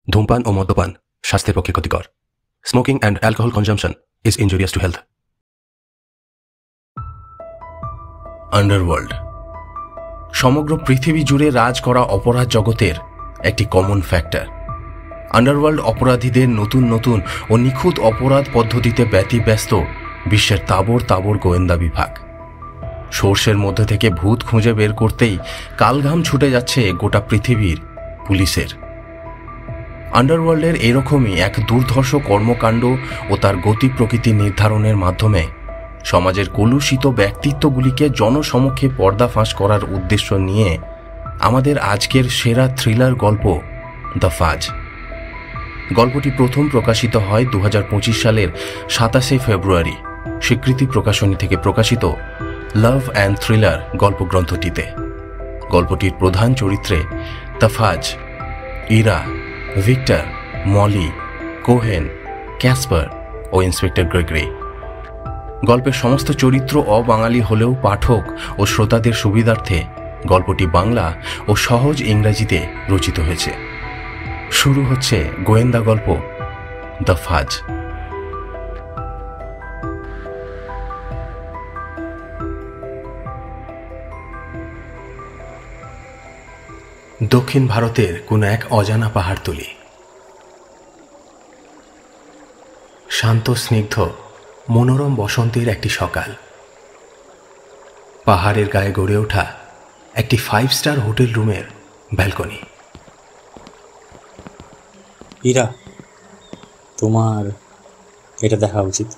ধূমপান ও মদ্যপান স্বাস্থ্যের পক্ষে ক্ষতিকর। Smoking and alcohol consumption is injurious to health. Underworld সমগ্র পৃথিবী জুড়ে রাজ করা অপরাধ জগতের একটি কমন ফ্যাক্টর। আন্ডারওয়ার্ল্ড অপরাধীদের নতুন নতুন ও নিখুঁত অপরাধ পদ্ধতিতে ব্যতিব্যস্ত বিশ্বের তাবড় তাবড় গোয়েন্দা বিভাগ। সোর্সের মধ্যে থেকে ভূত খুঁজে বের করতেই কালঘাম ছুটে যাচ্ছে গোটা পৃথিবীর পুলিশের। আন্ডারওয়ার্ল্ডের এরকমই এক দুর্ধর্ষ কর্মকাণ্ড ও তার গতি প্রকৃতি নির্ধারণের মাধ্যমে সমাজের কলুষিত ব্যক্তিত্বগুলিকে জনসমক্ষে পর্দাফাঁস করার উদ্দেশ্য নিয়ে আমাদের আজকের সেরা থ্রিলার গল্প দ্য ফাজ। গল্পটি প্রথম প্রকাশিত হয় 2025 সালের 27 ফেব্রুয়ারি স্বীকৃতি প্রকাশনী থেকে প্রকাশিত লাভ অ্যান্ড থ্রিলার গল্পগ্রন্থটিতে। গল্পটির প্রধান চরিত্রে the Fuzz, Ira, Victor, Molly, Cohen, Casper ও ইন্সপেক্টর গ্রেগরি। গল্পের সমস্ত চরিত্র অবাঙালি হলেও পাঠক ও শ্রোতাদের সুবিধার্থে গল্পটি বাংলা ও সহজ ইংরেজিতে রচিত হয়েছে। শুরু হচ্ছে গোয়েন্দা গল্প দ্য ফাজ। দক্ষিণ ভারতের কোনো এক অজানা পাহাড়তলি। শান্ত স্নিগ্ধ মনোরম বসন্তের একটি সকাল। পাহাড়ের গায়ে গড়ে ওঠা একটি 5 স্টার হোটেল রুমের ব্যালকনি। ইরা, তোমার এটা দেখা উচিত।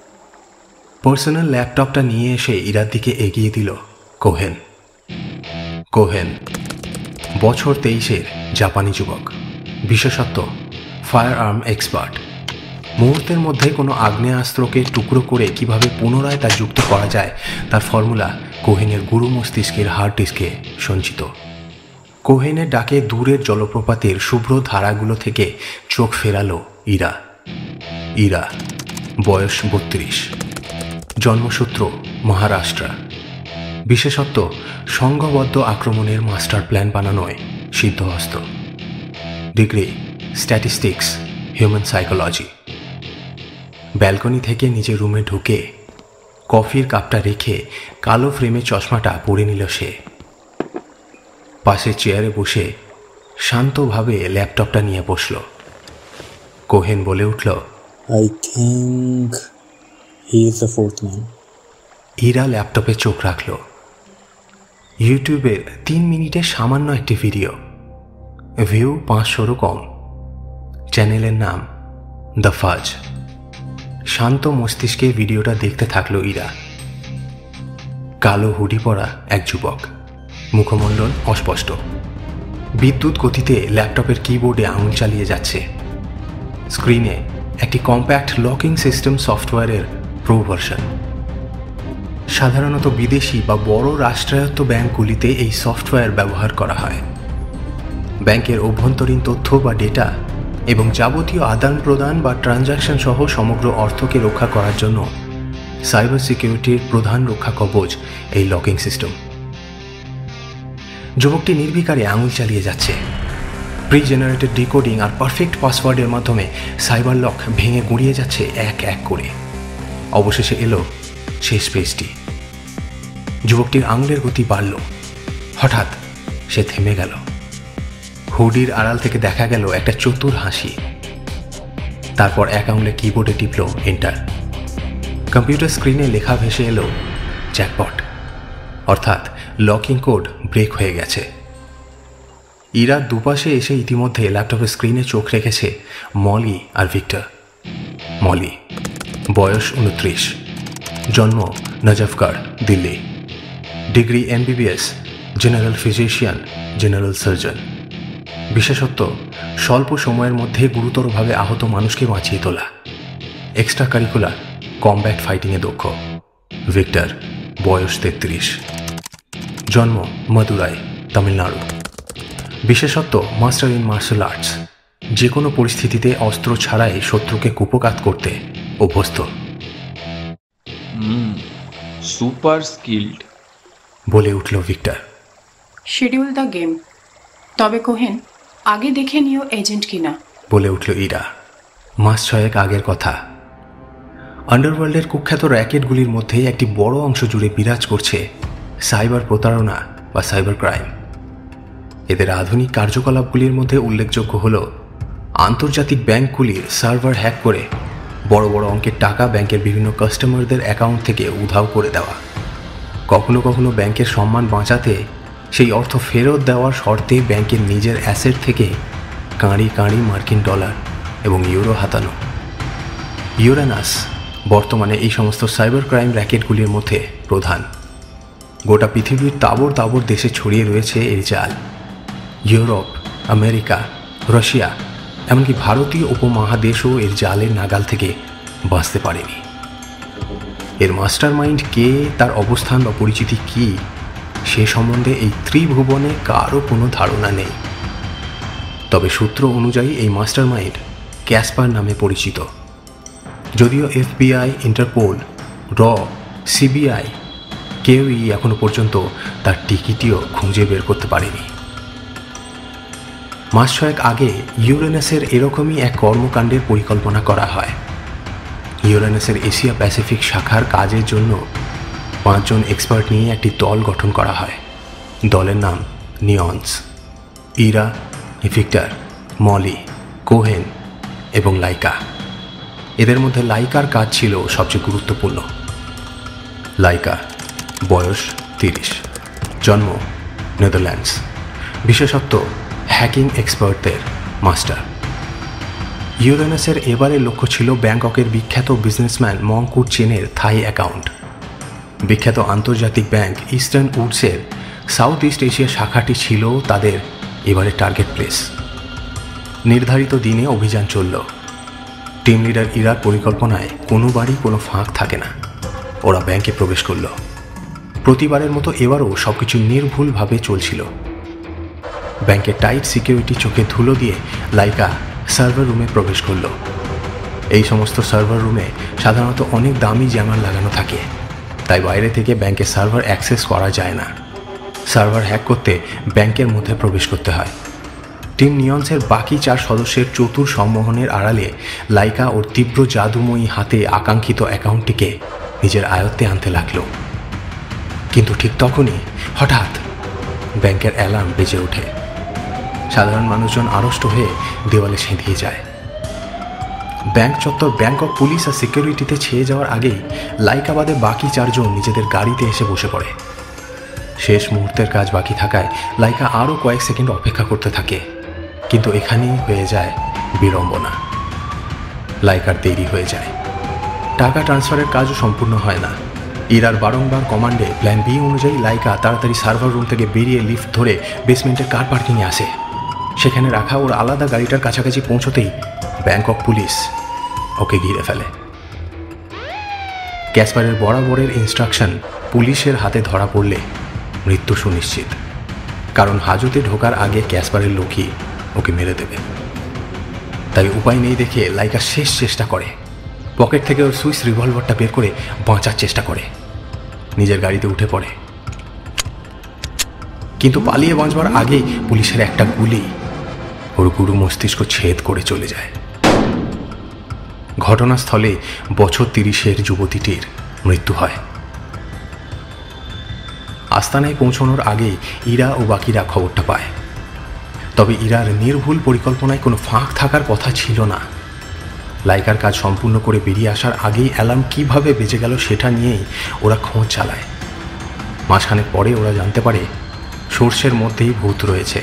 পার্সোনাল ল্যাপটপটা নিয়ে এসে ইরার দিকে এগিয়ে দিল কোহেন। কোহেন বছর 23-এর জাপানি যুবক, বিশেষত্ব ফায়ার আর্ম এক্সপার্ট। মুহূর্তের মধ্যে কোনো আগ্নেয়াস্ত্রকে টুকরো করে কিভাবে পুনরায় তা যুক্ত করা যায় তার ফর্মুলা কোহেনের গুরু মস্তিষ্কের হার্ড ডিস্কে সঞ্চিত। কোহেনের ডাকে দূরের জলপ্রপাতের শুভ্র ধারাগুলো থেকে চোখ ফেরালো ইরা। ইরা বয়স 32, জন্মসূত্র মহারাষ্ট্র, বিশেষত্ব সংঘবদ্ধ আক্রমণের মাস্টার প্ল্যান বানানোয় সিদ্ধহস্ত। Degree statistics, human psychology. Balcony থেকে নিজের রুমে ঢুকে কফির কাপটা রেখে কালো ফ্রেমে চশমাটা পরে নিল সে। পাশে চেয়ারে বসে শান্তভাবে ল্যাপটপটা নিয়ে বসল। কোহেন বলে উঠল, I think he is the fourth man. Ira ল্যাপটপে চোখ রাখল। ইউটিউবের 3 মিনিটের সামান্য একটি ভিডিও, ভিউ 500-রও কম। চ্যানেলের নাম দ্য ফাজ। শান্ত মস্তিষ্কে ভিডিওটা দেখতে থাকলো ইরা। কালো হুডি পরা এক যুবক, মুখমণ্ডল অস্পষ্ট, বিদ্যুৎ গতিতে ল্যাপটপের কিবোর্ডে আঙুল চালিয়ে যাচ্ছে। স্ক্রিনে একটি কম্প্যাক্ট লকিং সিস্টেম সফটওয়্যারের প্রো ভার্সন। সাধারণত বিদেশি বা বড় রাষ্ট্রায়ত্ত ব্যাংকগুলিতে এই সফটওয়্যার ব্যবহার করা হয়। ব্যাংকের অভ্যন্তরীণ তথ্য বা ডেটা এবং যাবতীয় আদান প্রদান বা ট্রানজ্যাকশন সহ সমগ্র অর্থকে রক্ষা করার জন্য সাইবার সিকিউরিটির প্রধান রক্ষা কবচ এই লকিং সিস্টেম। যুবকটি নির্বিকারে আঙুল চালিয়ে যাচ্ছে। প্রি জেনারেটেড ডিকোডিং আর পারফেক্ট পাসওয়ার্ডের মাধ্যমে সাইবার লক ভেঙে গুঁড়িয়ে যাচ্ছে এক এক করে। অবশেষে এলো শেষ পেজটি। যুবকটির আঙুলের গতি বাড়ল। হঠাৎ সে থেমে গেল। হুডির আড়াল থেকে দেখা গেল একটা চতুর হাসি। তারপর এক আঙুলে কিবোর্ডে টিপল এন্টার। কম্পিউটার স্ক্রিনে লেখা ভেসে এলো জ্যাকপট, অর্থাৎ লকিং কোড ব্রেক হয়ে গেছে। ইরার দুপাশে এসে ইতিমধ্যে ল্যাপটপের স্ক্রিনে চোখ রেখেছে মলি আর ভিক্টর। মলি বয়স 29, জন্ম Najafgarh, Delhi, degree MBBS, general physician, general surgeon. বিশেষত্ব স্বল্প সময়ের মধ্যে গুরুতরভাবে আহত মানুষকে বাঁচিয়ে তোলা। এক্সট্রা কারিকুলার কমব্যাট ফাইটিংয়ে দক্ষ। ভিক্টর বয়স 33, জন্ম মাদুরাই, তামিলনাড়ু, বিশেষত্ব মাস্টার ইন মার্শাল আর্টস। যে কোনো পরিস্থিতিতে অস্ত্র ছাড়াই শত্রুকে কুপঘাত করতে অভ্যস্ত। সুপার স্কিল্ড বলে উঠল ভিক্টর। Schedule the game. তবে কোহেন, আগে দেখে নিও এজেন্ট কিনা। বলে উঠল ইরা। মাস 6 আগের কথা। আন্ডারওয়ার্ল্ডের কুখ্যাত র্যাকেটগুলির মধ্যে একটি বড় অংশ জুড়ে বিরাজ করছে সাইবার প্রতারণা বা সাইবার ক্রাইম। এদের আধুনিক কার্যকলাপগুলির মধ্যে উল্লেখযোগ্য হল আন্তর্জাতিক ব্যাংকগুলির সার্ভার হ্যাক করে বড় বড় অঙ্কের টাকা ব্যাংকের বিভিন্ন কাস্টমারদের অ্যাকাউন্ট থেকে উধাও করে দেওয়া, কখনো কখনো ব্যাংকের সম্মান বাঁচাতে সেই অর্থ ফেরত দেওয়ার শর্তে ব্যাংকের নিজের অ্যাসেট থেকে কাঁড়ি কাঁড়ি মার্কিন ডলার এবং ইউরো হাতানো। ইউরেনাস বর্তমানে এই সমস্ত সাইবার ক্রাইম র্যাকেটগুলির মধ্যে প্রধান। গোটা পৃথিবীর তাবড় তাবড় দেশে ছড়িয়ে রয়েছে এর জাল। ইউরোপ, আমেরিকা, রাশিয়া, এমনকি ভারতীয় উপমহাদেশও এর জালের নাগাল থেকে বাঁচতে পারেনি। এর মাস্টার মাইন্ড কে, তার অবস্থান বা পরিচিতি কী, সে সম্বন্ধে এই ত্রিভুবনে কারও কোনো ধারণা নেই। তবে সূত্র অনুযায়ী এই মাস্টার মাইন্ড ক্যাসপার নামে পরিচিত। যদিও FBI, ইন্টারপোল, র, CBI কেউই এখনো পর্যন্ত তার টিকিটিও খুঁজে বের করতে পারেনি। মাস 6 আগে ইউরেনাসের এরকমই এক কর্মকাণ্ডের পরিকল্পনা করা হয়। ইউরেনাসের এশিয়া প্যাসিফিক শাখার কাজের জন্য 5 জন এক্সপার্ট নিয়ে একটি দল গঠন করা হয়। দলের নাম নিয়ন্স। ইরা, ভিক্টর, মলি, কোহেন এবং লাইকা। এদের মধ্যে লাইকার কাজ ছিল সবচেয়ে গুরুত্বপূর্ণ। লাইকা, বয়স 30, জন্ম নেদারল্যান্ডস, বিশেষত্ব হ্যাকিং এক্সপার্টদের মাস্টার। ইউরেনাসের এবারের লক্ষ্য ছিল ব্যাংককের বিখ্যাত বিজনেসম্যান মংকুর চেনের থাই অ্যাকাউন্ট। বিখ্যাত আন্তর্জাতিক ব্যাংক ইস্টার্ন উডসের সাউথ ইস্ট এশিয়া শাখাটি ছিল তাদের এবারে টার্গেট প্লেস। নির্ধারিত দিনে অভিযান চলল। টিম লিডার ইরার পরিকল্পনায় কোনোবারই কোনো ফাঁক থাকে না। ওরা ব্যাংকে প্রবেশ করল। প্রতিবারের মতো এবারও সবকিছু নির্ভুলভাবে চলছিল। ব্যাংকের টাইট সিকিউরিটি চোখে ধুলো দিয়ে লাইকা সার্ভার রুমে প্রবেশ করল। এই সমস্ত সার্ভার রুমে সাধারণত অনেক দামি জ্যামার লাগানো থাকে, তাই বাইরে থেকে ব্যাংকের সার্ভার অ্যাক্সেস করা যায় না। সার্ভার হ্যাক করতে ব্যাংকের মধ্যে প্রবেশ করতে হয়। টিম নিয়ন্সের বাকি 4 সদস্যের চতুর সম্মোহনের আড়ালে লাইকা ওর তীব্র জাদুময়ী হাতে আকাঙ্ক্ষিত অ্যাকাউন্টটিকে নিজের আয়ত্তে আনতে লাগল। কিন্তু ঠিক তখনই হঠাৎ ব্যাংকের অ্যালার্ম বেজে ওঠে। সাধারণ মানুষজন আড়ষ্ট হয়ে দেওয়ালে সেঁধিয়ে যায়। ব্যাংক চত্বর ব্যাংকক পুলিশ আর সিকিউরিটিতে ছেয়ে যাওয়ার আগেই লাইকা বাদে বাকি 4 জন নিজেদের গাড়িতে এসে বসে পড়ে। শেষ মুহূর্তের কাজ বাকি থাকায় লাইকা আরও কয়েক সেকেন্ড অপেক্ষা করতে থাকে, কিন্তু এখানেই হয়ে যায় বিড়ম্বনা। লাইকার দেরি হয়ে যায়। টাকা ট্রান্সফারের কাজও সম্পূর্ণ হয় না। ইরার বারংবার কমান্ডে প্ল্যান বি অনুযায়ী লাইকা তাড়াতাড়ি সার্ভার রুম থেকে বেরিয়ে লিফট ধরে বেসমেন্টের কার পার্কিংয়ে আসে। সেখানে রাখা ওর আলাদা গাড়িটার কাছাকাছি পৌঁছতেই ব্যাংকক পুলিশ ওকে ঘিরে ফেলে। ক্যাসপারের বরাবরের ইনস্ট্রাকশন পুলিশের হাতে ধরা পড়লে মৃত্যু সুনিশ্চিত, কারণ হাজতে ঢোকার আগে ক্যাসপারের লোকই ওকে মেরে দেবে। তাই উপায় নেই দেখে লাইকা শেষ চেষ্টা করে। পকেট থেকে ওর সুইস রিভলভারটা বের করে বাঁচার চেষ্টা করে। নিজের গাড়িতে উঠে পড়ে, কিন্তু পালিয়ে বাঁচবার আগেই পুলিশের একটা গুলি ওর গুরু মস্তিষ্ক ছেদ করে চলে যায়। ঘটনাস্থলে বছর 30-এর যুবতীটির মৃত্যু হয়। আস্তানায় পৌঁছানোর আগে ইরা ও বাকিরা খবরটা পায়। তবে ইরার নির্ভুল পরিকল্পনায় কোনো ফাঁক থাকার কথা ছিল না। লাইকার কাজ সম্পূর্ণ করে বেরিয়ে আসার আগেই অ্যালার্ম কীভাবে বেজে গেল সেটা নিয়েই ওরা খোঁজ চালায়। মাসখানেক পরে ওরা জানতে পারে সোর্সের মধ্যেই ভূত রয়েছে।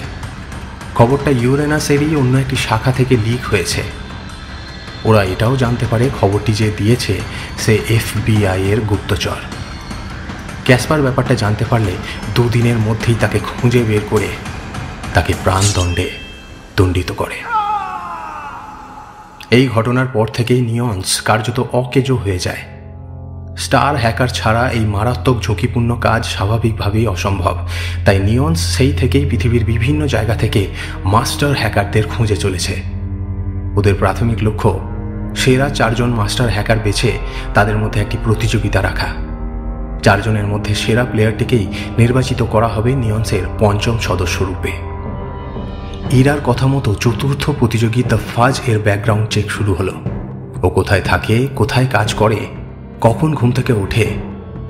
খবরটা ইউরেনাসেরই অন্য একটি শাখা থেকে লিক হয়েছে। ওরা এটাও জানতে পারে খবরটি যে দিয়েছে সে FBI এর গুপ্তচর। ক্যাসপার ব্যাপারটা জানতে পারলে 2 দিনের মধ্যেই তাকে খুঁজে বের করে তাকে প্রাণদণ্ডে দণ্ডিত করে। এই ঘটনার পর থেকেই নিয়ন্স কার্যত অকেজো হয়ে যায়। স্টার হ্যাকার ছাড়া এই মারাত্মক ঝুঁকিপূর্ণ কাজ স্বাভাবিকভাবেই অসম্ভব। তাই নিয়ন্স সেই থেকেই পৃথিবীর বিভিন্ন জায়গা থেকে মাস্টার হ্যাকারদের খুঁজে চলেছে। ওদের প্রাথমিক লক্ষ্য সেরা 4 জন মাস্টার হ্যাকার বেছে তাদের মধ্যে একটি প্রতিযোগিতা রাখা। 4 জনের মধ্যে সেরা প্লেয়ারটিকেই নির্বাচিত করা হবে নিয়ন্সের 5ম সদস্য রূপে। ইরার কথা মতো চতুর্থ প্রতিযোগী দ্য ফাজ এর ব্যাকগ্রাউন্ড চেক শুরু হলো। ও কোথায় থাকে, কোথায় কাজ করে, কখন ঘুম থেকে ওঠে,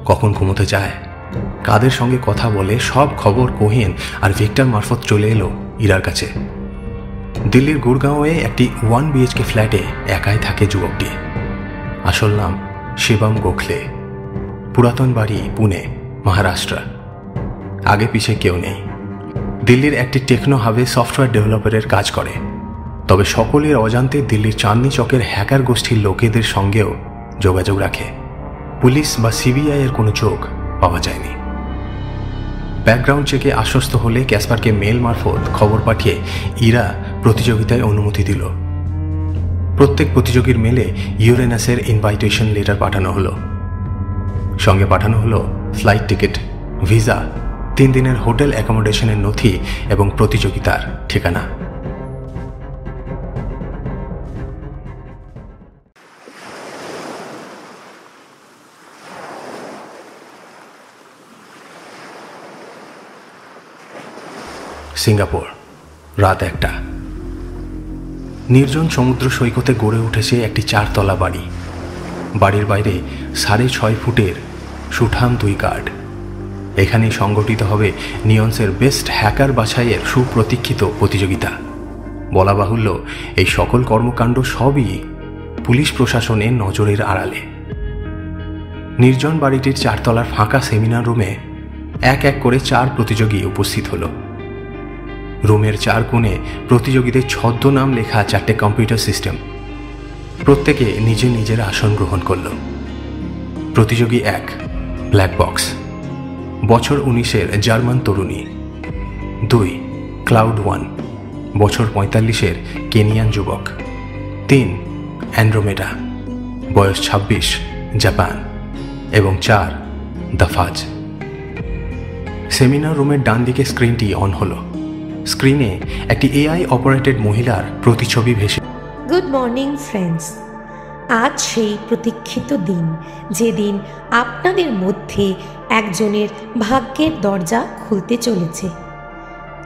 কখন ঘুমোতে যায়, কাদের সঙ্গে কথা বলে, সব খবর কোহেন আর ভিক্টর মারফত চলে এলো ইরার কাছে। দিল্লির গুরগাঁওয়ে একটি 1 BHK ফ্ল্যাটে একাই থাকে যুবকটি। আসল নাম শিবম গোখলে। পুরাতন বাড়ি পুনে, মহারাষ্ট্র। আগে পিছে কেউ নেই। দিল্লির একটি টেকনো হাবে সফটওয়্যার ডেভেলপারের কাজ করে। তবে সকলের অজান্তে দিল্লির চাঁদনি চকের হ্যাকার গোষ্ঠীর লোকেদের সঙ্গেও যোগাযোগ রাখে। পুলিশ বা CBI এর কোনো চোখ পাওয়া যায়নি। ব্যাকগ্রাউন্ড চেকে আশ্বস্ত হলে ক্যাসপারকে মেল মারফত খবর পাঠিয়ে ইরা প্রতিযোগিতায় অনুমতি দিল। প্রত্যেক প্রতিযোগীর মেলে ইউরেনাসের ইনভাইটেশন লেটার পাঠানো হলো। সঙ্গে পাঠানো হলো ফ্লাইট টিকিট, ভিসা, 3 দিনের হোটেল অ্যাকোমোডেশনের নথি এবং প্রতিযোগিতার ঠিকানা। সিঙ্গাপুর, রাত 1টা। নির্জন সমুদ্র সৈকতে গড়ে উঠেছে একটি 4 তলা বাড়ি। বাড়ির বাইরে 6.5 ফুটের সুঠাম 2 গার্ড। এখানেই সংগঠিত হবে নিয়ন্সের বেস্ট হ্যাকার বাছাইয়ের সুপ্রতীক্ষিত প্রতিযোগিতা। বলা বাহুল্য, এই সকল কর্মকাণ্ড সবই পুলিশ প্রশাসনের নজরের আড়ালে। নির্জন বাড়িটির 4 তলার ফাঁকা সেমিনার রুমে এক এক করে 4 প্রতিযোগী উপস্থিত হলো। রুমের 4 কোণে প্রতিযোগীদের ছদ্মনাম লেখা 4টে কম্পিউটার সিস্টেম। প্রত্যেকে নিজে নিজের আসন গ্রহণ করল। প্রতিযোগী 1, ব্ল্যাক বক্স, বছর 19-এর জার্মান তরুণী। 2, ক্লাউড 1, বছর 45-এর কেনিয়ান যুবক। 3, অ্যান্ড্রোমেডা, বয়স 26, জাপান। এবং 4, দ্য ফাজ। সেমিনার রুমের ডান দিকে স্ক্রিনটি অন হলো। স্ক্রিনে একটি AI অপারেটেড মহিলার প্রতিছবি ভেসে। Good morning friends. আজ সেই প্রতীক্ষিত দিন, যেদিন আপনাদের মধ্যে একজনের ভাগ্যের দরজা খুলতে চলেছে।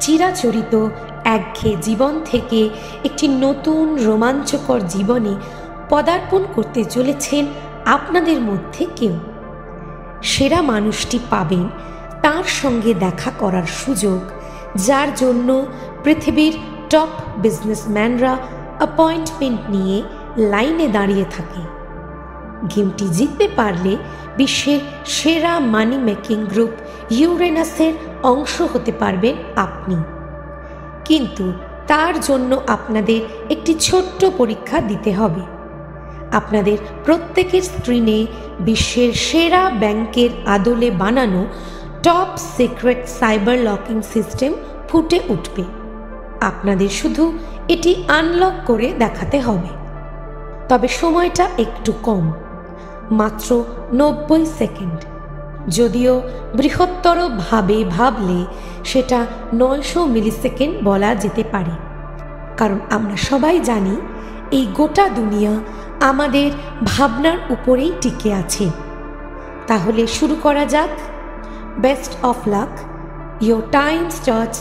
চিরাচরিত একঘেয়ে জীবন থেকে একটি নতুন রোমাঞ্চকর জীবনে পদার্পণ করতে চলেছেন আপনাদের মধ্যে কেউ। সেরা মানুষটি পাবেন তার সঙ্গে দেখা করার সুযোগ, যার জন্য পৃথিবীর টপ বিজনেসম্যানরা অ্যাপয়েন্টমেন্ট নিয়ে লাইনে দাঁড়িয়ে থাকে। গেমটি জিততে পারলে বিশ্বের সেরা মানি মেকিং গ্রুপ ইউরেনাসের অংশ হতে পারবেন আপনি। কিন্তু তার জন্য আপনাদের একটি ছোট্ট পরীক্ষা দিতে হবে। আপনাদের প্রত্যেকের স্ক্রিনে বিশ্বের সেরা ব্যাংকের আদলে বানানো top secret cyber locking system ফুটে উঠবে। আপনাদের শুধু এটি আনলক করে দেখাতে হবে। তবে সময়টা একটু কম, মাত্র 90 সেকেন্ড। যদিও বৃহত্তর ভাবে ভাবলে সেটা 900 মিলিসেকেন্ড বলা যেতে পারে, কারণ আমরা সবাই জানি এই গোটা দুনিয়া আমাদের ভাবনার উপরেই টিকে আছে। তাহলে শুরু করা যাক। Best of luck. Your time starts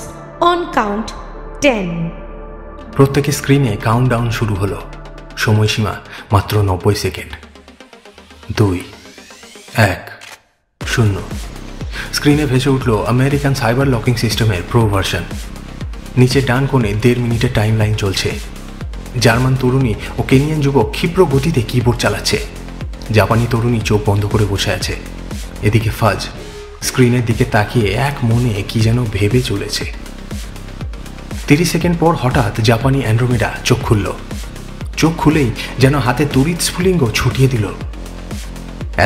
on count 10। প্রত্যেকের স্ক্রিনে কাউন্টডাউন শুরু হলো। সময়সীমা মাত্র 90 সেকেন্ড। 2, 1, 0। স্ক্রিনে ভেসে উঠল আমেরিকান সাইবার লকিং সিস্টেমের প্রো ভার্সন। নিচে ডান কোণে 1.5 মিনিটের টাইম লাইন চলছে। জার্মান তরুণী ও কেনিয়ান যুবক ক্ষিপ্র গতিতে কিবোর্ড চালাচ্ছে। জাপানি তরুণী চোখ বন্ধ করে বসে আছে। এদিকে ফাজ স্ক্রিনের দিকে তাকিয়ে এক মনে কি যেন ভেবে চলেছে। 30 সেকেন্ড পর হঠাৎ জাপানি অ্যান্ড্রোমেডা চোখ খুলল। চোখ খুলেই যেন হাতে তড়িৎ স্ফুলিঙ্গ ছুটিয়ে দিল।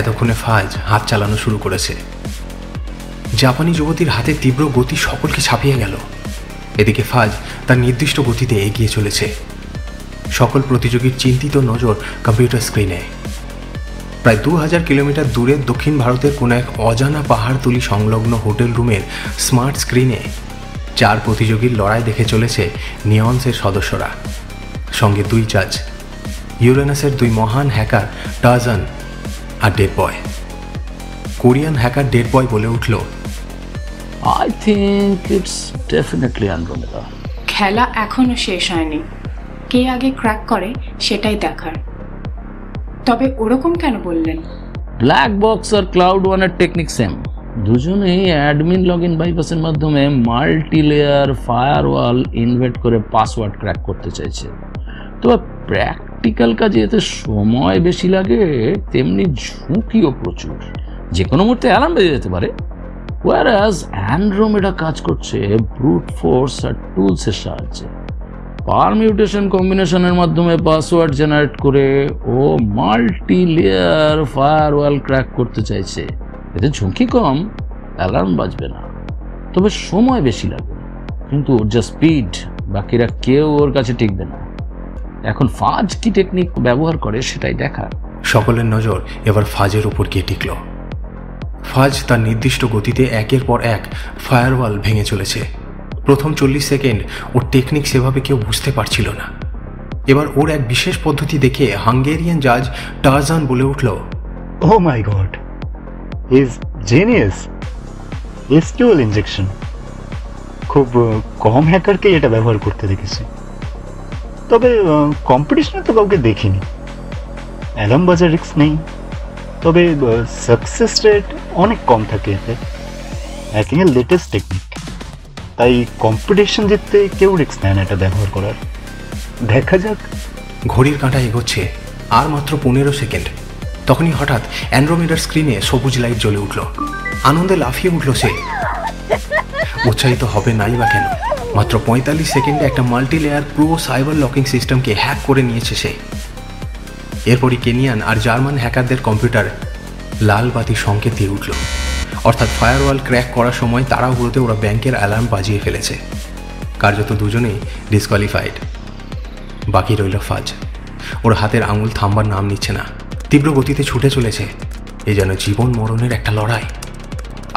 এতক্ষণে ফাজ হাত চালানো শুরু করেছে। জাপানি যুবতীর হাতে তীব্র গতি সকলকে ছাপিয়ে গেল। এদিকে ফাজ তার নির্দিষ্ট গতিতে এগিয়ে চলেছে। সকল প্রতিযোগীর চিন্তিত নজর কম্পিউটার স্ক্রিনে। প্রায় 2000 কিলোমিটার দূরে দক্ষিণ ভারতের কোনো এক অজানা পাহাড়তলি সংলগ্ন হোটেল রুমের স্মার্ট স্ক্রিনে 4 প্রতিযোগীর লড়াই দেখে চলেছে নিয়ন্সের সদস্যরা। সঙ্গে 2 জাজ, ইউরেনাসের 2 মহান হ্যাকার টার্জান আর ডেড বয়। কোরিয়ান হ্যাকার ডেড বয় বলে উঠল, I think it's definitely Andromeda. খেলা এখনো শেষ হয়নি, কে আগে ক্র্যাক করে সেটাই দেখার। তবে ওরকম কেন বললেন? ব্ল্যাক বক্স আর ক্লাউড ওয়ানের টেকনিক সেম। দুজনেই অ্যাডমিন লগ ইন বাইপাসের মাধ্যমে মাল্টি লেয়ার ফায়ারওয়াল ইনভেট করে পাসওয়ার্ড ক্র্যাক করতে চাইছে। তবে প্র্যাকটিক্যাল কাজে এতে সময় বেশি লাগে, তেমনি ঝুঁকিও প্রচুর। যে কোনো মুহূর্তে অ্যালার্ম বেজে যেতে পারে। ওয়ারাজ অ্যান্ড্রোমেডা কাজ করছে ব্রুট ফোর্স আর টুলসের সাহায্যে। পারমিউটেশন কম্বিনেশনের মাধ্যমে পাসওয়ার্ড জেনারেট করে ও মাল্টি লেয়ার ফায়ারওয়াল ক্র্যাক করতে চাইছে। এতে ঝুঁকি কম, অ্যালার্ম বাজবে না, তবে সময় বেশি লাগবে। কিন্তু ওর যা স্পিড, বাকিরা কেউ ওর কাছে টিকবে না। এখন ফাজ কি টেকনিক ব্যবহার করে সেটাই দেখা। সকলের নজর এবার ফাজের উপর গিয়ে টিকল। ফাজ তার নির্দিষ্ট গতিতে একের পর এক ফায়ারওয়াল ভেঙে চলেছে। প্রথম 40 সেকেন্ড ওর টেকনিক সেভাবে কেউ বুঝতে পারছিল না। এবার ওর এক বিশেষ পদ্ধতি দেখে হাঙ্গেরিয়ান জাজ টারজান বলে উঠল, oh my god, is genius. SQL injection. খুব কম হ্যাকারকে এটা ব্যবহার করতে দেখেছি, তবে কম্পিটিশনে তো কাউকে দেখিনি। অ্যালার্ম বাজার রিস্ক নেই, তবে সাকসেস রেট অনেক কম থাকে এতে। হ্যাকিংয়ের লেটেস্ট টেকনিক, তাই কম্পিটিশন জিততে কেউ রিস্ক নেয় না এটা ব্যবহার করার। দেখা যাক। ঘড়ির কাঁটা এগোচ্ছে, আর মাত্র 15 সেকেন্ড। তখনই হঠাৎ অ্যান্ড্রোমেডার স্ক্রিনে সবুজ লাইট জ্বলে উঠল। আনন্দে লাফিয়ে উঠল সে। উৎসাহিত হবে নাই বা কেন? মাত্র 45 সেকেন্ডে একটা multi layer pro cyber locking সিস্টেমকে হ্যাক করে নিয়েছে সে। এরপরই কেনিয়ান আর জার্মান হ্যাকারদের কম্পিউটার লাল বাতি সংকেত দিয়ে উঠল। অর্থাৎ ফায়ারওয়াল ক্র্যাক করার সময় তাড়াহুড়োতে ওরা ব্যাংকের অ্যালার্ম বাজিয়ে ফেলেছে। কার্যত দুজনেই ডিসকোয়ালিফাইড। বাকি রইল ফাজ। ওর হাতের আঙুল থামবার নাম নিচ্ছে না, তীব্র গতিতে ছুটে চলেছে। এ যেন জীবন মরণের একটা লড়াই।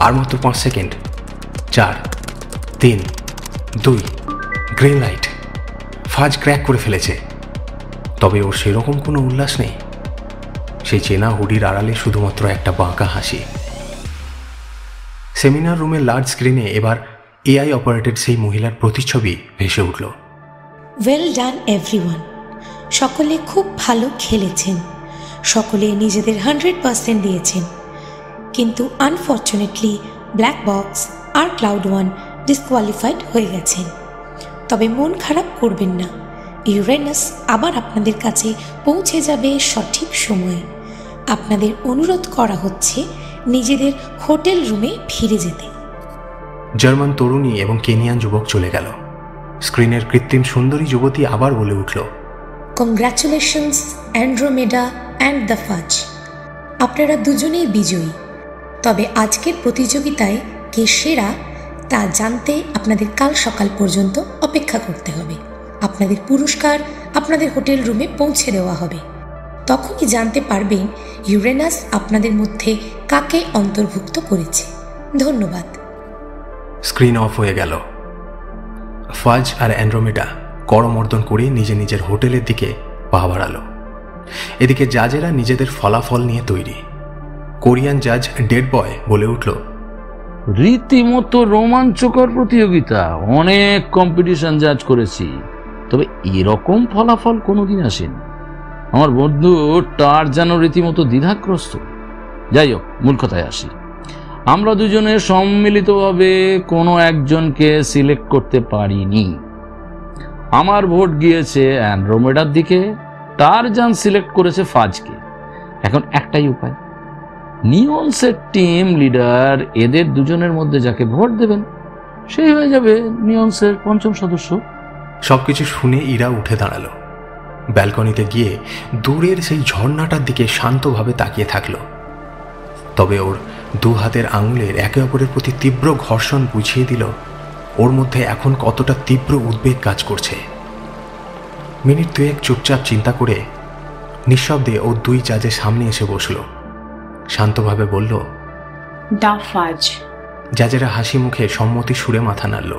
আর মাত্র 5 সেকেন্ড। 4, 3, 2, green light. ফাজ ক্র্যাক করে ফেলেছে। তবে ওর সেরকম কোনো উল্লাস নেই। সেই চেনা হুডির আড়ালে শুধুমাত্র একটা বাঁকা হাসি। সেমিনার রুমের লার্জ স্ক্রিনে এবার এআই অপারেটেড সেই মহিলার প্রতিচ্ছবি ভেসে উঠল। Well done everyone. সকলে খুব ভালো খেলেছেন, সকলে নিজেদের 100% দিয়েছেন। কিন্তু আনফর্চুনেটলি ব্ল্যাক বক্স আর ক্লাউড ওয়ান ডিসকোয়ালিফাইড হয়ে গেছেন। তবে মন খারাপ করবেন না, ইউরেনাস আবার আপনাদের কাছে পৌঁছে যাবে সঠিক সময়ে। আপনাদের অনুরোধ করা হচ্ছে নিজেদের হোটেল রুমে ফিরে যেতে। জার্মান তরুণী এবং কেনিয়ান যুবক চলে গেল। স্ক্রিনের কৃত্রিম সুন্দরী যুবতী আবার বলে উঠল, কংগ্রাচুলেশনস অ্যান্ড্রোমেডা অ্যান্ড দ্য ফাজ। আপনারা দুজনেই বিজয়ী। তবে আজকের প্রতিযোগিতায় কে সেরা তা জানতে আপনাদের কাল সকাল পর্যন্ত অপেক্ষা করতে হবে। আপনাদের পুরস্কার আপনাদের হোটেল রুমে পৌঁছে দেওয়া হবে। তখনই জানতে পারবেন ইউরেনাস আপনাদের মধ্যে কাকে অন্তর্ভুক্ত করেছে। ধন্যবাদ। স্ক্রিন অফ হয়ে গেল। ফাজ আর অ্যান্ড্রোমেডা করমর্দন করে নিজের হোটেলের দিকে পা বাড়ালো। এদিকে জাজেরা নিজেদের ফলাফল নিয়ে তৈরি। কোরিয়ান জাজ ডেড বয় বলে উঠল, রীতিমতো রোমাঞ্চকর প্রতিযোগিতা। অনেক কম্পিটিশন জাজ করেছি, তবে এরকম ফলাফল কোনোদিন আসেনি। আমার বন্ধু টারজান রীতিমতো দ্বিধাগ্রস্ত। যাই হোক, মূল কথায় আসি। আমরা দুজনে সম্মিলিতভাবে কোনো একজনকে সিলেক্ট করতে পারিনি। আমার ভোট গিয়েছে অ্যান্ড্রোমেডার দিকে, টারজান সিলেক্ট করেছে ফাজকে। এখন একটাই উপায়, নিয়ন্সের টিম লিডার এদের দুজনের মধ্যে যাকে ভোট দেবেন সেই হয়ে যাবে নিয়ন্সের 5ম সদস্য। সবকিছু শুনে ইরা উঠে দাঁড়ালো। ব্যালকনিতে গিয়ে দূরের সেই ঝর্ণাটার দিকে শান্তভাবে তাকিয়ে থাকলো। তবে ওর 2 হাতের আঙুলের একে অপরের প্রতি তীব্র ঘর্ষণ বুঝিয়ে দিল ওর মধ্যে এখন কতটা তীব্র উদ্বেগ কাজ করছে। মিনিট 2 চুপচাপ চিন্তা করে নিঃশব্দে ও 2 জাজের সামনে এসে বসল। শান্তভাবে বলল, দা ফাজ। জাজেরা হাসি মুখে সম্মতি সুরে মাথা নাড়ল।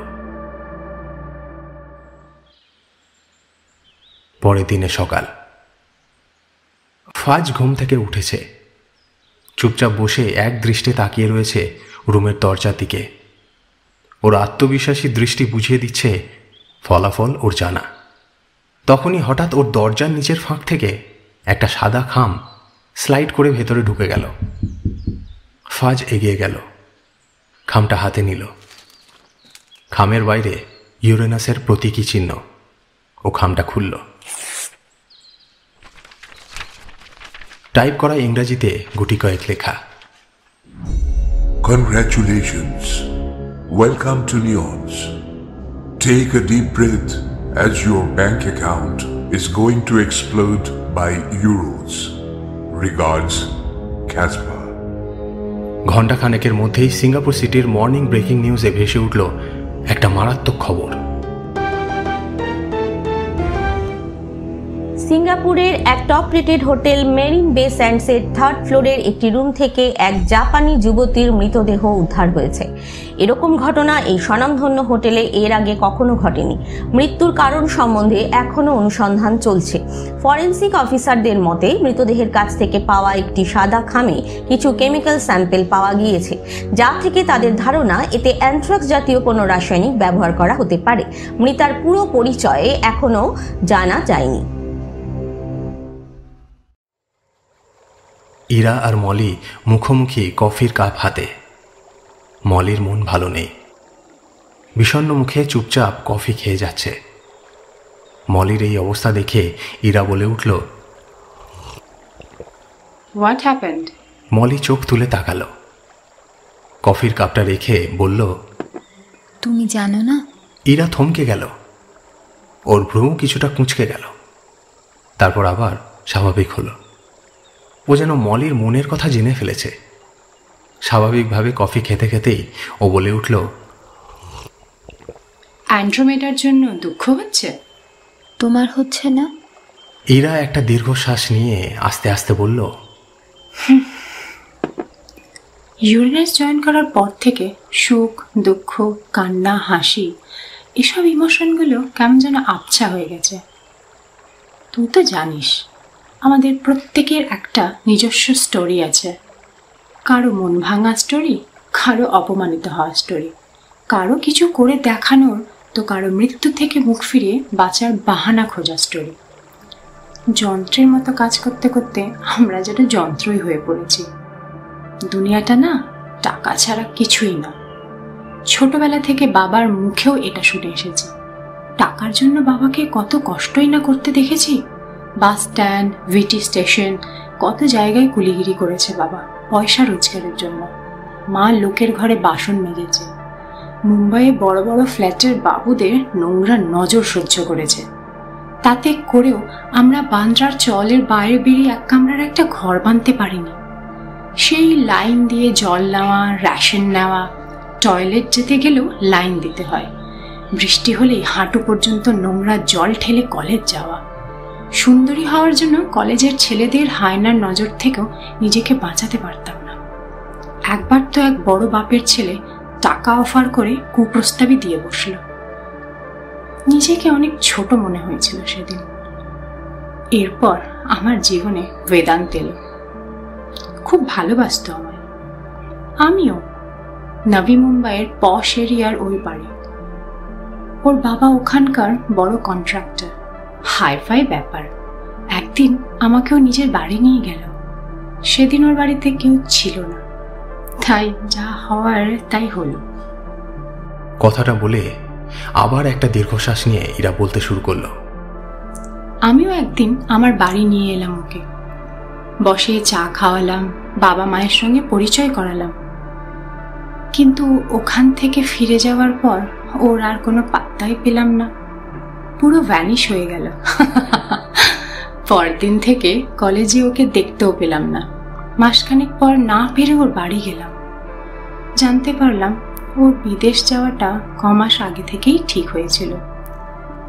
পরের দিনে সকাল। ফাজ ঘুম থেকে উঠেছে। চুপচাপ বসে এক দৃষ্টে তাকিয়ে রয়েছে রুমের দরজার দিকে। ওর আত্মবিশ্বাসী দৃষ্টি বুঝিয়ে দিচ্ছে ফলাফল ওর জানা। তখনই হঠাৎ ওর দরজার নিচের ফাঁক থেকে একটা সাদা খাম স্লাইড করে ভেতরে ঢুকে গেল। ফাজ এগিয়ে গেল, খামটা হাতে নিল। খামের বাইরে ইউরেনাসের প্রতীকী চিহ্ন। ও খামটা খুলল। টাইপ করা ইংরেজিতে গুটি কয়েক লেখা। Congratulations. Welcome to Neons. Take a deep breath as your bank account is going to explode by euros. Regards, Casper. ঘণ্টাখানেকের মধ্যেই সিঙ্গাপুর সিটির মর্নিং ব্রেকিং নিউজে ভেসে উঠল একটা মারাত্মক খবর। সিঙ্গাপুরের এক টপ রেটেড হোটেল মেরিন বে স্যান্ডসের 3rd ফ্লোরের একটি রুম থেকে এক জাপানি যুবতীর মৃতদেহ উদ্ধার হয়েছে। এরকম ঘটনা এই স্বনামধন্য হোটেলে এর আগে কখনো ঘটেনি। মৃত্যুর কারণ সম্বন্ধে এখনো অনুসন্ধান চলছে। ফরেনসিক অফিসারদের মতে মৃতদেহের কাছ থেকে পাওয়া একটি সাদা খামে কিছু কেমিক্যাল স্যাম্পল পাওয়া গিয়েছে, যা থেকে তাদের ধারণা এতে অ্যানথ্রাক্স জাতীয় কোনো রাসায়নিক ব্যবহার করা হতে পারে। মৃতার পুরো পরিচয় এখনো জানা যায়নি। ইরা আর মলি মুখোমুখি কফির কাপ হাতে। মলির মন ভালো নেই, বিষণ্ণ মুখে চুপচাপ কফি খেয়ে যাচ্ছে। মলির এই অবস্থা দেখে ইরা বলে উঠল, হোয়াট হ্যাপেন্ড? মলি চোখ তুলে তাকালো, কফির কাপটা রেখে বলল, তুমি জানো না? ইরা থমকে গেল, ওর ভ্রু কিছুটা কুঁচকে গেল, তারপর আবার স্বাভাবিক হলো। ও যেন মলির মনের কথা জেনে ফেলেছে। স্বাভাবিকভাবে কফি খেতে খেতেই ও বলে উঠল, অ্যান্ড্রোমেডার জন্য দুঃখ হচ্ছে? তোমার হচ্ছে না? ইরা একটা দীর্ঘশ্বাস নিয়ে আস্তে আস্তে বলল, ইউরেনাস জয়েন করার পর থেকে সুখ, দুঃখ, কান্না, হাসি এসব ইমোশনগুলো কেমন যেন আবছা হয়ে গেছে। তুই তো জানিস আমাদের প্রত্যেকের একটা নিজস্ব স্টোরি আছে। কারো মন ভাঙা স্টোরি, কারো অপমানিত হওয়া স্টোরি, কারো কিছু করে দেখানোর, তো কারো মৃত্যু থেকে মুখ ফিরিয়ে বাঁচার বাহানা খোঁজা স্টোরি। যন্ত্রের মতো কাজ করতে করতে আমরা যেন যন্ত্রই হয়ে পড়েছি। দুনিয়াটা না টাকা ছাড়া কিছুই না। ছোটবেলা থেকে বাবার মুখেও এটা শুনে এসেছি। টাকার জন্য বাবাকে কত কষ্টই না করতে দেখেছি। বাস স্ট্যান্ড, ভিটি স্টেশন, কত জায়গায় কুলিগিরি করেছে বাবা পয়সা রোজগারের জন্য। মা লোকের ঘরে বাসন মেজেছে। মুম্বাইয়ে বড় বড় ফ্ল্যাটের বাবুদের নোংরা নজর সহ্য করেছে। তাতে করেও আমরা বান্দ্রার চলের বাইরে বেরিয়ে এক কামরার একটা ঘর বাঁধতে পারিনি। সেই লাইন দিয়ে জল নেওয়া, রেশন নেওয়া, টয়লেট যেতে গেলেও লাইন দিতে হয়। বৃষ্টি হলেই হাঁটু পর্যন্ত নোংরা জল ঠেলে কলেজ যাওয়া। সুন্দরী হওয়ার জন্য কলেজের ছেলেদের হায়নার নজর থেকেও নিজেকে বাঁচাতে পারতাম না। একবার তো এক বড় বাপের ছেলে টাকা অফার করে কুপ্রস্তাবই দিয়ে বসল। নিজেকে অনেক ছোট মনে হয়েছিল সেদিন। এরপর আমার জীবনে বেদান্ত এলো। খুব ভালোবাসতো আমায়। আমিও। নবী মুম্বাইয়ের পশ এরিয়ার ওই বাড়ি। ওর বাবা ওখানকার বড় কন্ট্রাক্টর। হাইফাই ব্যাপার। একদিন আমাকেও নিজের বাড়ি নিয়ে গেল। সেদিন ওর বাড়িতে কেউ ছিল না, তাই যা হওয়ার তাই হলো। কথাটা বলে আবার একটা দীর্ঘশ্বাস নিয়ে ইরা বলতে শুরু করলো, আমিও একদিন আমার বাড়ি নিয়ে এলাম ওকে। বসে চা খাওয়ালাম, বাবা মায়ের সঙ্গে পরিচয় করালাম। কিন্তু ওখান থেকে ফিরে যাওয়ার পর ওর আর কোনো পাত্তাই পেলাম না। পুরো ভ্যানিশ হয়ে গেল। পরদিন থেকে কলেজে ওকে দেখতেও পেলাম না। মাসখানেক পর না পেরে ওর বাড়ি গেলাম। জানতে পারলাম ওর বিদেশ যাওয়াটা কমাস আগে থেকেই ঠিক হয়েছিল।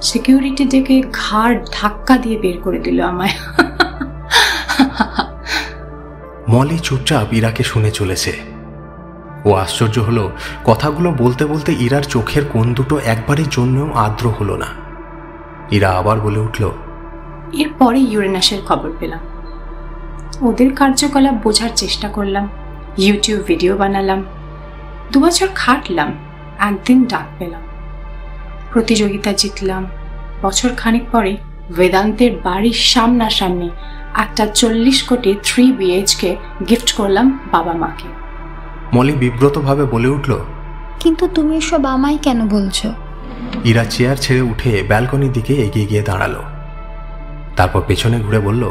সিকিউরিটি ডেকে ঘাড় ধাক্কা দিয়ে বের করে দিল আমায়। মলি চুপচাপ ইরাকে শুনে চলেছে। ও আশ্চর্য হলো, কথাগুলো বলতে বলতে ইরার চোখের কোণ দুটো একবারের জন্যও আর্দ্র হলো না। ইরা আবার বলে উঠল, এরপরে ইউরেনাসের খবর পেলাম। ওদের কার্যকলাপ বোঝার চেষ্টা করলাম, ইউটিউব ভিডিও বানালাম। 2 বছর খাটলাম, একদিন ডাক পেলাম। প্রতিযোগিতা জিতলাম। বছর খানিক পরে বেদান্তের বাড়ির সামনাসামনি একটা 40 কোটি 3 BHK গিফট করলাম বাবা মাকে। মলি বিব্রতভাবে বলে উঠল, কিন্তু তুমি এসব আমায় কেন বলছো? ইরা চেয়ার ছেড়ে উঠে ব্যালকনির দিকে এগিয়ে গিয়ে দাঁড়ালো। তারপর পেছনে ঘুরে বলল,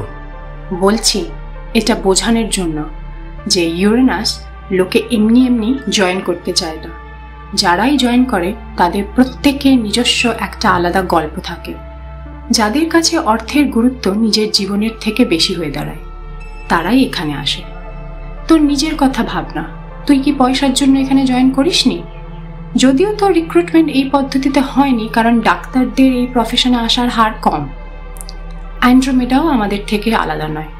বলছি এটা বোঝানোর জন্য যে ইউরেনাস লোকে এমনি এমনি জয়েন করতে চায় না। যারাই জয়েন করে তাদের প্রত্যেকের নিজস্ব একটা আলাদা গল্প থাকে। যাদের কাছে অর্থের গুরুত্ব নিজের জীবনের থেকে বেশি হয়ে দাঁড়ায়, তারাই এখানে আসে। তোর নিজের কথা ভাব না, তুই কি পয়সার জন্য এখানে জয়েন করিসনি? যদিও তোর রিক্রুটমেন্ট এই পদ্ধতিতে হয়নি, কারণ ডাক্তারদের এই প্রফেশনে আসার হার কম। অ্যান্ড্রোমেডাও আমাদের থেকে আলাদা নয়।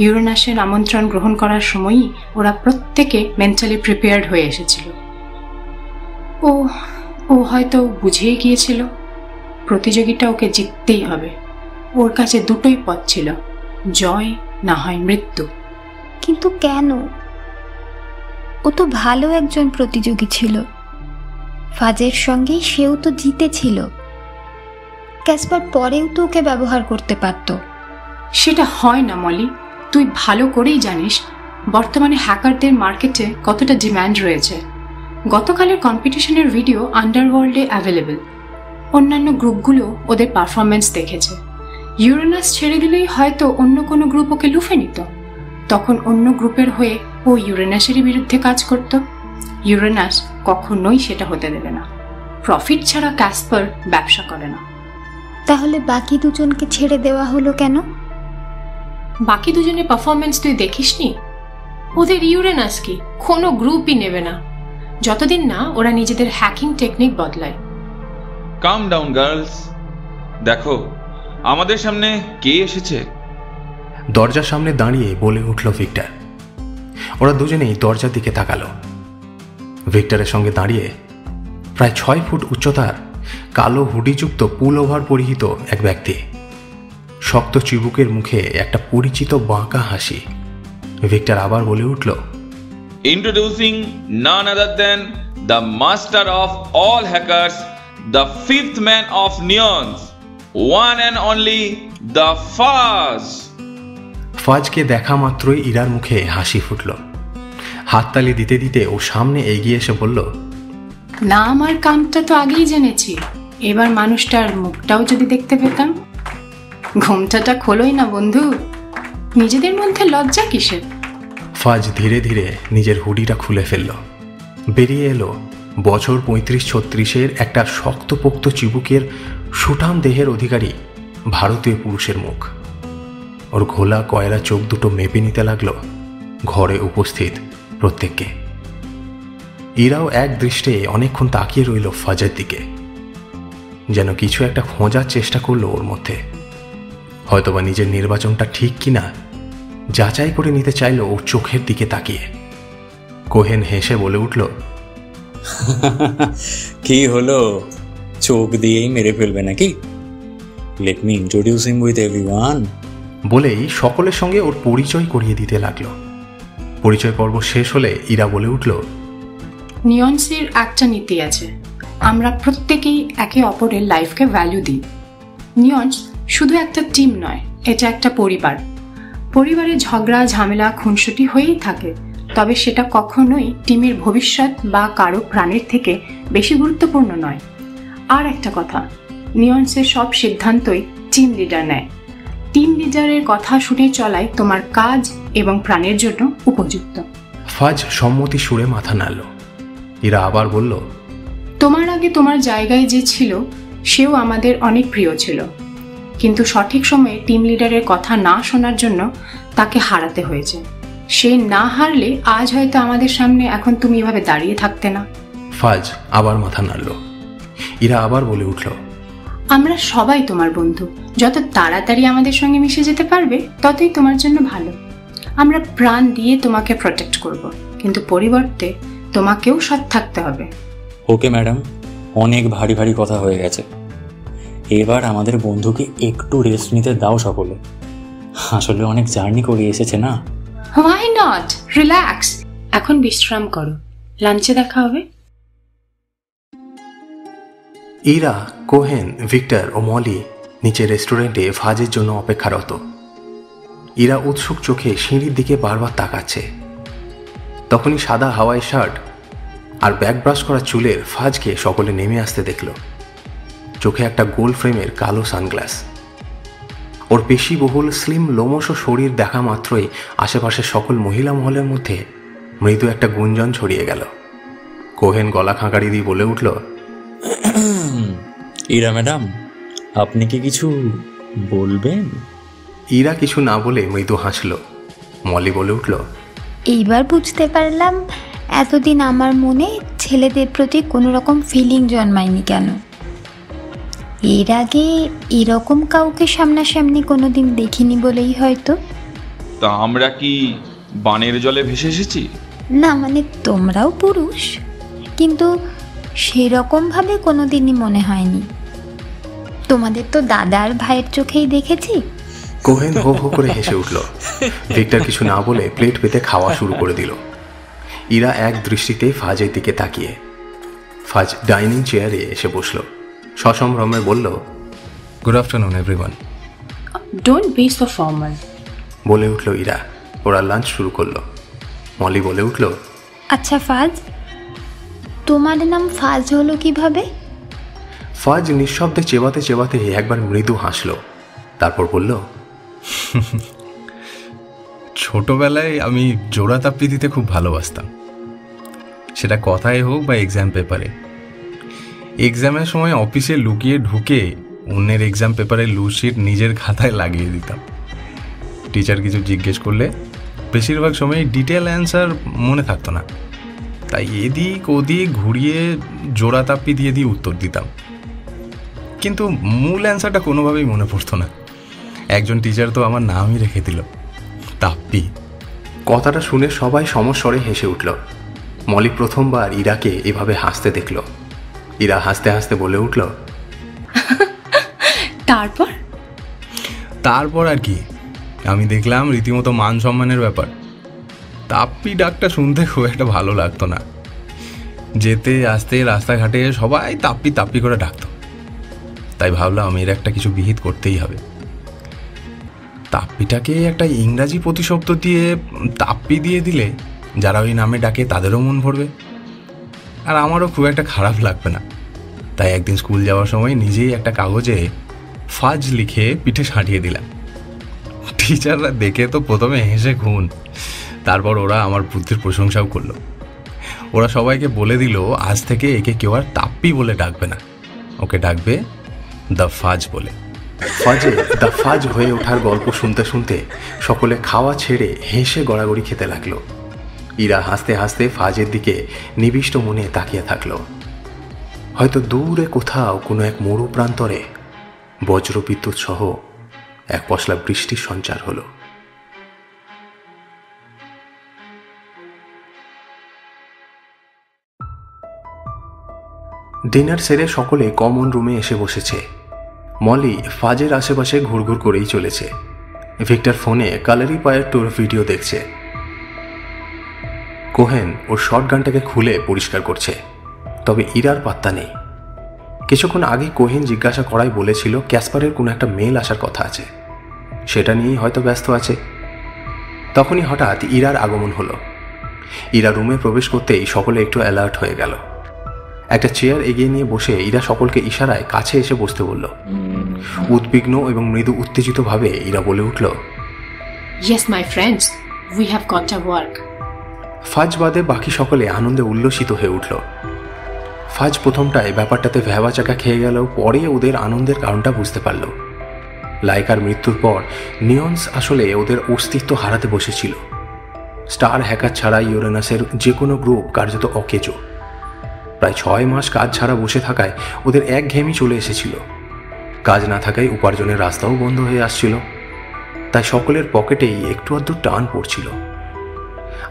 ইউরেনাসের আমন্ত্রণ গ্রহণ করার সময়ই ওরা প্রত্যেকে মেন্টালি প্রিপেয়ার্ড হয়ে এসেছিল। ও হয়তো বুঝেই গিয়েছিল প্রতিযোগিতা ওকে জিততেই হবে। ওর কাছে দুটোই পথ ছিল, জয় না হয় মৃত্যু। কিন্তু কেন? ও তো ভালো একজন প্রতিযোগী ছিল। ফাজের সঙ্গে সেও তো জিতেছিল। ক্যাসপার পরেও তো ওকে ব্যবহার করতে পারত। সেটা হয় না মলি। তুই ভালো করেই জানিস বর্তমানে হ্যাকারদের মার্কেটে কতটা ডিম্যান্ড রয়েছে। গতকালের কম্পিটিশনের ভিডিও আন্ডারওয়ার্ল্ডে অ্যাভেলেবল। অন্যান্য গ্রুপগুলো ওদের পারফরমেন্স দেখেছে। ইউরেনাস ছেড়ে দিলেই হয়তো অন্য কোনো গ্রুপ ওকে লুফে নিত। তখন অন্য গ্রুপের হয়ে ও ইউরেনাসেরই বিরুদ্ধে কাজ করত। ইউরেনাস কখনোই সেটা হতে দেবে না। প্রফিট ছাড়া ক্যাসপার ব্যবসা করে না। তাহলে বাকি দুজনকে ছেড়ে দেওয়া হলো কেন? বাকি দুজনের পারফরমেন্স তুই দেখিসনি? ওদের ইউরেনাস কি কোনো গ্রুপই নেবে না, যতদিন না ওরা নিজেদের হ্যাকিং টেকনিক বদলায়। কাম ডাউন গার্লস, দেখো আমাদের সামনে কে এসেছে। দরজার সামনে দাঁড়িয়ে বলে উঠল ভিক্টর। ওরা দুজনেই দরজার দিকে তাকালো। ভিক্টরের সঙ্গে দাঁড়িয়ে প্রায় 6 ফুট উচ্চতার কালো হুডিযুক্ত পুল ওভার পরিহিত এক ব্যক্তি। শক্ত চিবুকের মুখে একটা পরিচিত বাঁকা হাসি। ভিক্টর আবার বলে উঠল, introducing none other than the master of all hackers, the fifth man of Neons, one and only the Faz. ফাজকে দেখা মাত্রই ইরার মুখে হাসি ফুটল। হাততালি দিতে দিতে ও সামনে এগিয়ে এসে বলল, না, আমার কামটা তো আগেই জেনেছি। এবার মানুষটার মুখটাও যদি দেখতে পেতাম। ঘোমটাটা খোলোই না বন্ধু, নিজেদের মধ্যে লজ্জা কিসের? ফাজ ধীরে ধীরে নিজের হুডিটা খুলে ফেলল। বেরিয়ে এলো বছর 35-36-এর একটা শক্তপোক্ত চিবুকের সুঠাম দেহের অধিকারী ভারতীয় পুরুষের মুখ। ওর ঘোলা কয়লা চোখ দুটো মেপে নিতে লাগলো ঘরে উপস্থিত প্রত্যেককে। ইরাও এক দৃষ্টে অনেকক্ষণ তাকিয়ে রইল ফাজের দিকে, যেন কিছু একটা খোঁজার চেষ্টা করলো ওর মধ্যে। হয়তোবা নিজের নির্বাচনটা ঠিক কিনা যাচাই করে নিতে চাইল ওর চোখের দিকে তাকিয়ে। কোহেন হেসে বলে উঠল, কি হলো, চোখ দিয়েই মেরে ফেলবে নাকি? Let me introduce him with everyone. বলেই সকলের সঙ্গে ওর পরিচয় করিয়ে দিতে লাগলো। পরিচয় পর্ব শেষ হলে ইরা বলে উঠল, নিয়ন্সের একটা নীতি আছে, আমরা প্রত্যেকেই একে অপরের লাইফকে ভ্যালু দিই। নিয়ন্স শুধু একটা টিম নয়, এটা একটা পরিবার। পরিবারে ঝগড়া ঝামেলা খুনসুটি হয়েই থাকে, তবে সেটা কখনোই টিমের ভবিষ্যৎ বা কারো প্রাণের থেকে বেশি গুরুত্বপূর্ণ নয়। আর একটা কথা, নিয়ন্সের সব সিদ্ধান্তই টিম লিডার নেয়। টিম লিডারের কথা শুনে চলাই তোমার কাজ এবং প্রাণের জন্য উপযুক্ত। ফাজ সম্মতি সুরে মাথা নাড়ল। ইরা আবার বলল, তোমার আগে তোমার জায়গায় যে ছিল সেও আমাদের অনেক প্রিয় ছিল, কিন্তু সঠিক সময়ে টিম লিডারের কথা না শোনার জন্য তাকে হারাতে হয়েছে। সে না হারলে আজ হয়তো আমাদের সামনে এখন তুমি এভাবে দাঁড়িয়ে থাকতে না। ফাজ আবার মাথা নাড়ল। ইরা আবার বলে উঠল, আমরা সবাই তোমার বন্ধু। যত তাড়াতাড়ি আমাদের সঙ্গে মিশে যেতে পারবে ততই তোমার জন্য ভালো। আমরা প্রাণ দিয়ে তোমাকে প্রোটেক্ট করব, কিন্তু পরিবর্তে তোমাকেও সৎ থাকতে হবে। ওকে ম্যাডাম, অনেক ভারী ভারী কথা হয়ে গেছে। এবার আমাদের বন্ধুকে একটু রেস্ট নিতে দাও সকলে। আসলে অনেক জার্নি করে এসেছে না। Why not, relax. এখন বিশ্রাম করো, লাঞ্চে দেখা হবে। ইরা, কোহেন, ভিক্টর ও মলি নিচে রেস্টুরেন্টে ফাজের জন্য অপেক্ষারত। ইরা উৎসুক চোখে সিঁড়ির দিকে বারবার তাকাচ্ছে। তখনই সাদা হাওয়াই শার্ট আর ব্যাক ব্রাশ করা চুলের ফাজকে সকলে নেমে আসতে দেখল। চোখে একটা গোল ফ্রেমের কালো সানগ্লাস। ওর পেশিবহুল স্লিম লোমশ শরীর দেখা মাত্রই আশেপাশের সকল মহিলা মহলের মধ্যে মৃদু একটা গুঞ্জন ছড়িয়ে গেল। কোহেন গলা খাঁকারি দিয়ে বলে উঠল, ইরা ম্যাডাম, আপনি কি কিছু বলবেন? ইরা কিছু না বলে মৃদু হাসল। মলি বলে উঠল, এইবার বুঝতে পারলাম এতদিন আমার মনে ছেলেদের প্রতি কোনো রকম ফিলিং জন্মায়নি কেন। এর আগে এরকম কাউকে সামনাসামনি কোনোদিন দেখিনি বলেই হয়তো। তা আমরা কি বানের জলে ভেসে এসেছি? না, মানে তোমরাও পুরুষ, কিন্তু সেরকমভাবে কোনোদিনই মনে হয়নি। তোমাদের তো দাদার ভাইয়ের চোখেই দেখেছি। কোহেন হো হো করে হেসে উঠল। ভিক্টর কিছু না বলে প্লেট পেতে খাওয়া শুরু করে দিল। ইরা এক দৃষ্টিতে ফাজের দিকে তাকিয়ে। ফাজ ডাইনিং চেয়ারে এসে বসল। সসম্ভ্রমে বলল, good afternoon everyone. Don't be so formal, বলে উঠল ইরা। ওরা লাঞ্চ শুরু করলো। মলি বলে উঠল, আচ্ছা ফাজ, তোমার নাম ফাজ হলো কিভাবে? ফাজ নিঃশব্দে চেবাতে চেবাতে একবার মৃদু হাসল। তারপর বলল, ছোটবেলায় আমি জোড়া তাপ্পি দিতে খুব ভালোবাসতাম, সেটা কথায় হোক বা এক্সাম পেপারে। এক্সামের সময় অফিসে লুকিয়ে ঢুকে অন্যের এক্সাম পেপারে লুশিট নিজের খাতায় লাগিয়ে দিতাম। টিচার কিছু জিজ্ঞেস করলে বেশিরভাগ সময় ডিটেল অ্যান্সার মনে থাকতো না, তাই এদিক ওদিক ঘুরিয়ে জোড়া তাপ্পি দিয়ে দিয়ে উত্তর দিতাম, কিন্তু মূল অ্যান্সারটা কোনোভাবেই মনে পড়তো না। একজন টিচার তো আমার নামই রেখে দিল, তাপ্পি। কথাটা শুনে সবাই সমস্বরে হেসে উঠল। মলি প্রথমবার ইরাকে এভাবে হাসতে দেখল। ইরা হাসতে হাসতে বলে উঠল, তারপর আর কি, আমি দেখলাম রীতিমতো মান সম্মানের ব্যাপার। তাপ্পি ডাকটা শুনতে খুব একটা ভালো লাগতো না। যেতে আসতে রাস্তাঘাটে সবাই তাপ্পি তাপ্পি করে ডাকতো, তাই ভাবলাম এর একটা কিছু বিহিত করতেই হবে। তাপ্পিটাকে একটা ইংরাজি প্রতিশব্দ দিয়ে তাপ্পি দিয়ে দিলে যারা ওই নামে ডাকে তাদেরও মন ভরবে, আর আমারও খুব একটা খারাপ লাগবে না। তাই একদিন স্কুল যাওয়ার সময় নিজেই একটা কাগজে ফাজ লিখে পিঠে সাঁটিয়ে দিলাম। টিচাররা দেখে তো প্রথমে হেসে খুন, তারপর ওরা আমার বুদ্ধির প্রশংসাও করলো। ওরা সবাইকে বলে দিল আজ থেকে একে কেউ আর তাপ্পি বলে ডাকবে না, ওকে ডাকবে দ্য ফাজ বলে। ফাজে দ্য ফাজ হয়ে ওঠার গল্প শুনতে শুনতে সকলে খাওয়া ছেড়ে হেসে গড়াগড়ি খেতে লাগলো। ইরা হাসতে হাসতে ফাজের দিকে নিবিষ্ট মনে তাকিয়ে থাকলো। হয়তো দূরে কোথাও কোনো এক মরু প্রান্তরে বজ্রবিদ্যুৎ সহ এক পশলা বৃষ্টির সঞ্চার হলো। ডিনার সেরে সকলে কমন রুমে এসে বসেছে। মলি ফাজের আশেপাশে ঘুরঘুর করেই চলেছে। ভিক্টর ফোনে কালারি পায়ের ট্যুর ভিডিও দেখছে। কোহেন ওর শর্ট গানটাকে খুলে পরিষ্কার করছে, তবে ইরার পাত্তা নেই। কিছুক্ষণ আগে কোহেন জিজ্ঞাসা করাই বলেছিল ক্যাসপারের কোনো একটা মেল আসার কথা আছে, সেটা নিয়েই হয়তো ব্যস্ত আছে। তখনই হঠাৎ ইরার আগমন হলো। ইরা রুমে প্রবেশ করতেই সকলে একটু অ্যালার্ট হয়ে গেল। একটা চেয়ার এগিয়ে নিয়ে বসে ইরা সকলকে ইশারায় কাছে এসে বসতে বলল। উদ্বিগ্ন এবং মৃদু উত্তেজিত ভাবে ইরা বলে উঠল, Yes, my friends, we have got to work. ফাজ বাদে বাকি সকলে আনন্দে উল্লসিত হয়ে উঠল। ফাজ প্রথমটায় ব্যাপারটাতে ভ্যাবাচাকা খেয়ে গেল, পরে ওদের আনন্দের কারণটা বুঝতে পারল। লাইকার মৃত্যুর পর নিয়ন্স আসলে ওদের অস্তিত্ব হারাতে বসেছিল। স্টার হ্যাকার ছাড়া ইউরেনাসের যে কোনো গ্রুপ কার্যত অকেজো। প্রায় 6 মাস কাজ ছাড়া বসে থাকায় ওদের একঘেয়েমি চলে এসেছিল। কাজ না থাকায় উপার্জনের রাস্তাও বন্ধ হয়ে আসছিল, তাই সকলের পকেটেই একটু আধটু টান পড়ছিল।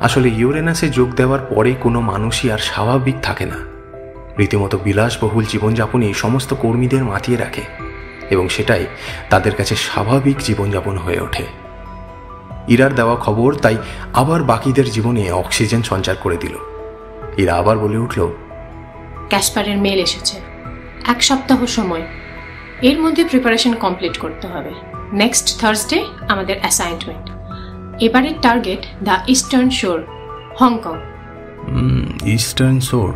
আসলে ইউরেনাসে যোগ দেওয়ার পরে কোনো মানুষই আর স্বাভাবিক থাকে না। রীতিমতো বিলাসবহুল জীবনযাপনই সমস্ত কর্মীদের মাতিয়ে রাখে এবং সেটাই তাদের কাছে স্বাভাবিক জীবনযাপন হয়ে ওঠে। ইরার দেওয়া খবর তাই আবার বাকিদের জীবনে অক্সিজেন সঞ্চার করে দিল। ইরা আবার বলে উঠল, ক্যাসপারের মেল এসেছে। 1 সপ্তাহ সময়, এর মধ্যে প্রিপারেশন কমপ্লিট করতে হবে। নেক্সট থার্সডে আমাদের অ্যাসাইনমেন্ট। এবারের target the eastern shore, Hong. Eastern shore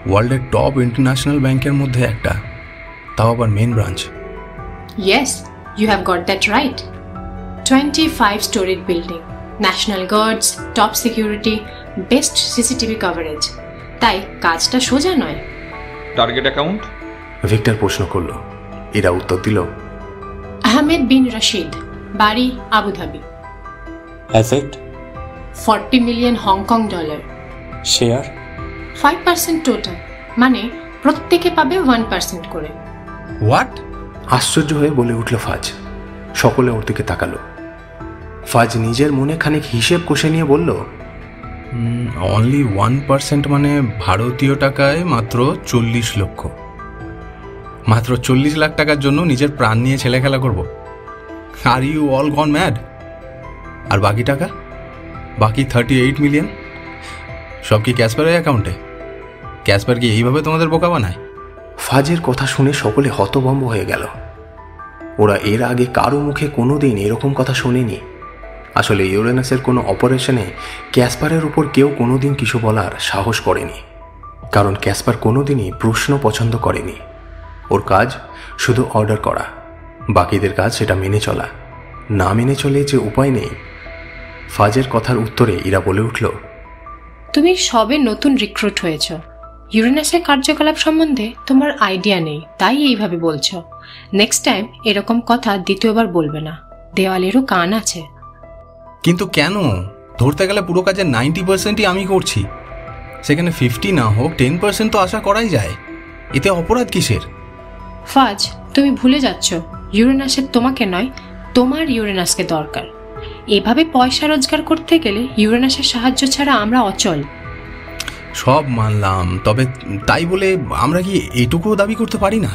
ওয়ার্ল্ডের টপ ইন্টারন্যাশনাল ব্যাংকের মধ্যে একটা, তাও আবার main branch. Yes, you have got that right. 25 storied building, national guards, top security, best CCTV coverage. তাই কাজটা সোজা নয়। Target account? ভিক্টর প্রশ্ন করল। এরা উত্তর দিল, আহমেদ বিন রশিদ, বাড়ি Abu Dhabi. Asset? 40 million Hong Kong dollar. Share? 5% total, মানে প্রত্যেকে পাবে 1% করে। হোয়াট? আশ্চর্য হয়ে বলে উঠল ফাজ। সকলে ওর দিকে তাকালো। ফাজ নিজের মনে খানিক হিসেব কষে নিয়ে বলল, অনলি 1% মানে ভারতীয় টাকায় মাত্র 40 লক্ষ। মাত্র 40 লাখ টাকার জন্য নিজের প্রাণ নিয়ে ছেলে খেলা করব? Are you all gone mad? আর বাকি টাকা, বাকি 38 মিলিয়ন সব কি ক্যাসপারের অ্যাকাউন্টে? ক্যাসপার কি এইভাবে তোমাদের বোকা বানায়? ফাজের কথা শুনে সকলে হতভম্ব হয়ে গেল। ওরা এর আগে কারো মুখে কোনোদিন এরকম কথা শোনেনি। আসলে ইউরেনাসের কোনো অপারেশনে ক্যাসপারের উপর কেউ কোনোদিন কিছু বলার সাহস করেনি, কারণ ক্যাসপার কোনোদিনই প্রশ্ন পছন্দ করেনি। ওর কাজ শুধু অর্ডার করা, বাকিদের কাজ সেটা মেনে চলা। না মেনে চলে যে উপায় নেই। ফাজের কথার উত্তরে ইরা বলে উঠল, তুমি সবে নতুন রিক্রুট হয়েছ, ইউরেনাসের কার্যকলাপ সম্বন্ধে তোমার আইডিয়া নেই, তাই এইভাবে বলছো। নেক্সট টাইম এরকম কথা দ্বিতীয়বার বলবে না, দেওয়ালেরও কান আছে। কিন্তু কেন? ধরতে গেলে পুরো কাজের 90%ই আমি করছি, সেখানে 50 না হোক 10% তো আশা করাই যায়। এতে অপরাধ কিসের? ফাজ, তুমি ভুলে যাচ্ছ ইউরেনাসের তোমাকে নয়, তোমার ইউরেনাসকে দরকার। এভাবে পয়সা রোজগার করতে গেলে ইউরেনাসের সাহায্য ছাড়া আমরা অচল। সব মানলাম, তবে তাই বলে আমরা কি এটুকুও দাবি করতে পারি না?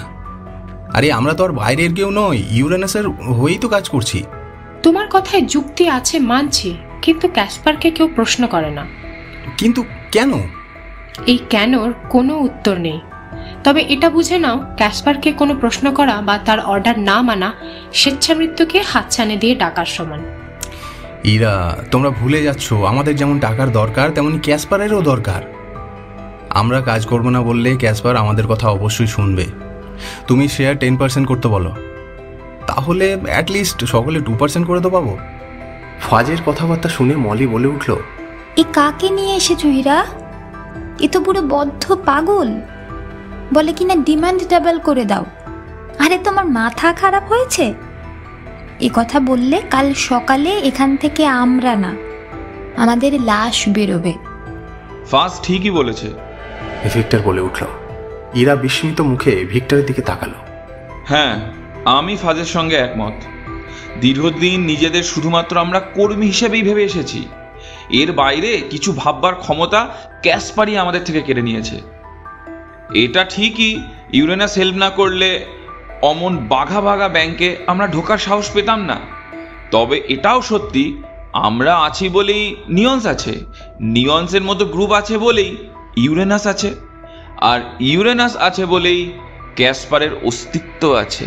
আরে আমরা তো আর বাইরের কেউ নই, ইউরেনাসের হয়েই তো কাজ করছি। তোমার কথায় যুক্তি আছে মানছি, কিন্তু ক্যাসপারকে কেউ প্রশ্ন করে না। কিন্তু কেন? এই কেনর কোনো উত্তর নেই। তবে এটা বুঝে নাও, ক্যাসপারকে কোনো প্রশ্ন করা বা তার অর্ডার না মানা স্বেচ্ছামৃত্যুকে হাতছানি দিয়ে ডাকার সমান। ইরা, তোমরা ভুলে যাচ্ছ আমাদের যেমন টাকার দরকার তেমনি ক্যাসপারেরও দরকার। আমরা কাজ করবো না বললে ক্যাসপার আমাদের কথা অবশ্যই শুনবে। তুমি শেয়ার 10% করতে বলো, তাহলে অ্যাটলিস্ট সকলে 2% করে তো পাবো। ফাজের কথাবার্তা শুনে মলি বলে উঠল, এ কাকে নিয়ে এসেছো হীরা? এ তো পুরো বদ্ধ পাগল। বলে কিনা ডিমান্ড ডাবল করে দাও। আরে তোমার মাথা খারাপ হয়েছে? এ কথা বললে কাল সকালে এখান থেকে আমরা না, আমাদের লাশ বেরোবে। ফাজ ঠিকই বলেছে, ভিক্টর বলে উঠল। ইরা বিস্মিত মুখে ভিক্টরের দিকে তাকালো। হ্যাঁ, আমি ফাজের সঙ্গে একমত। দীর্ঘদিন নিজেদের শুধুমাত্র আমরা কর্মী হিসেবেই ভেবে এসেছি। এর বাইরে কিছু ভাববার ক্ষমতা ক্যাসপারই আমাদের থেকে কেড়ে নিয়েছে। এটা ঠিকই, ইউরেনাস হেল্প না করলে অমন বাঘা বাঘা ব্যাংকে আমরা ঢোকার সাহস পেতাম না। তবে এটাও সত্যি, আমরা আছি বলেই নিয়ন্স আছে, নিয়ন্সের মতো গ্রুপ আছে বলেই ইউরেনাস আছে, আর ইউরেনাস আছে বলেই ক্যাসপারের অস্তিত্ব আছে।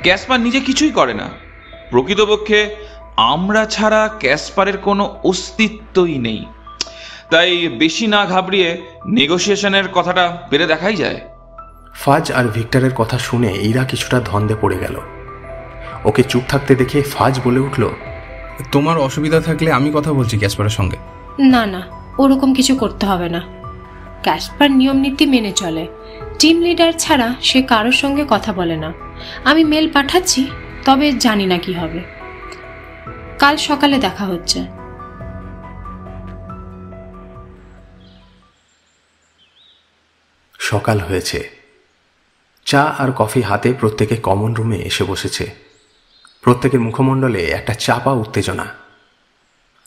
ক্যাসপার নিজে কিছুই করে না, প্রকৃতপক্ষে আমরা ছাড়া ক্যাসপারের কোনো অস্তিত্বই নেই। তাই বেশি না ঘাবড়িয়ে নেগোসিয়েশনের কথাটা পেরে দেখাই যায়। ফাজ আর ভিক্টরের কথা শুনে ইরা কিছুটা ধন্দে পড়ে গেল। ওকে চুপ থাকতে দেখে ফাজ বলে উঠল, তোমার অসুবিধা থাকলে আমি কথা বলছি ক্যাসপারের সঙ্গে। না না, ওরকম কিছু করতে হবে না। ক্যাসপার নিয়ম নীতি মেনে চলে, টিম লিডার ছাড়া সে কারোর সঙ্গে কথা বলে না। আমি মেল পাঠাচ্ছি, তবে জানি না কি হবে। কাল সকালে দেখা হচ্ছে। সকাল হয়েছে। চা আর কফি হাতে প্রত্যেকে কমন রুমে এসে বসেছে। প্রত্যেকের মুখমণ্ডলে একটা চাপা উত্তেজনা।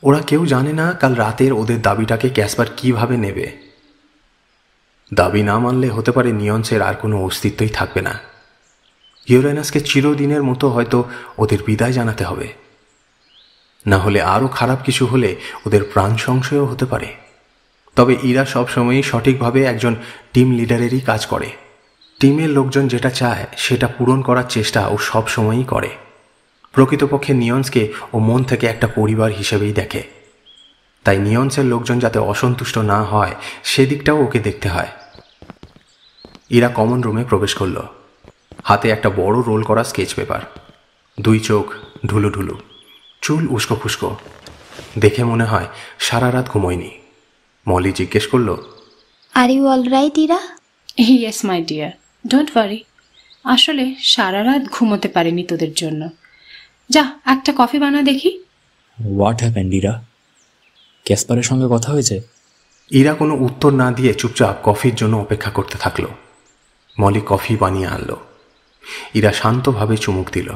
ওরা কেউ জানে না কাল রাতের ওদের দাবিটাকে ক্যাসপার কিভাবে নেবে। দাবি না মানলে হতে পারে নিয়ন্সের আর কোনো অস্তিত্বই থাকবে না। ইউরেনাসকে চিরদিনের মতো হয়তো ওদের বিদায় জানাতে হবে, না হলে আরও খারাপ কিছু হলে ওদের প্রাণ সংশয়ও হতে পারে। তবে ইরা সবসময়ই সঠিকভাবে একজন টিম লিডারেরই কাজ করে। টিমের লোকজন যেটা চায় সেটা পূরণ করার চেষ্টা ও সব সময়ই করে। প্রকৃতপক্ষে নিয়ন্সকে ও মন থেকে একটা পরিবার হিসেবেই দেখে। তাই নিয়ন্সের লোকজন যাতে অসন্তুষ্ট না হয় সেদিকটাও ওকে দেখতে হয়। ইরা কমন রুমে প্রবেশ করল। হাতে একটা বড় রোল করা স্কেচ পেপার, 2 চোখ ঢুলু ঢুলু, চুল উস্কো ফুস্কো, দেখে মনে হয় সারা রাত ঘুমোয়নি। মলি জিজ্ঞেস করল, are you all right Ira? Yes my dear, don't worry. আসলে সারা রাত ঘুমোতে পারিনি তোদের জন্য। যা একটা কফি বানা দেখি। What happened Ira? ক্যাসপারের সঙ্গে কথা হয়েছে? ইরা কোনো উত্তর না দিয়ে চুপচাপ কফির জন্য অপেক্ষা করতে থাকলো। মলি কফি বানিয়ে আনলো। ইরা শান্তভাবে চুমুক দিল।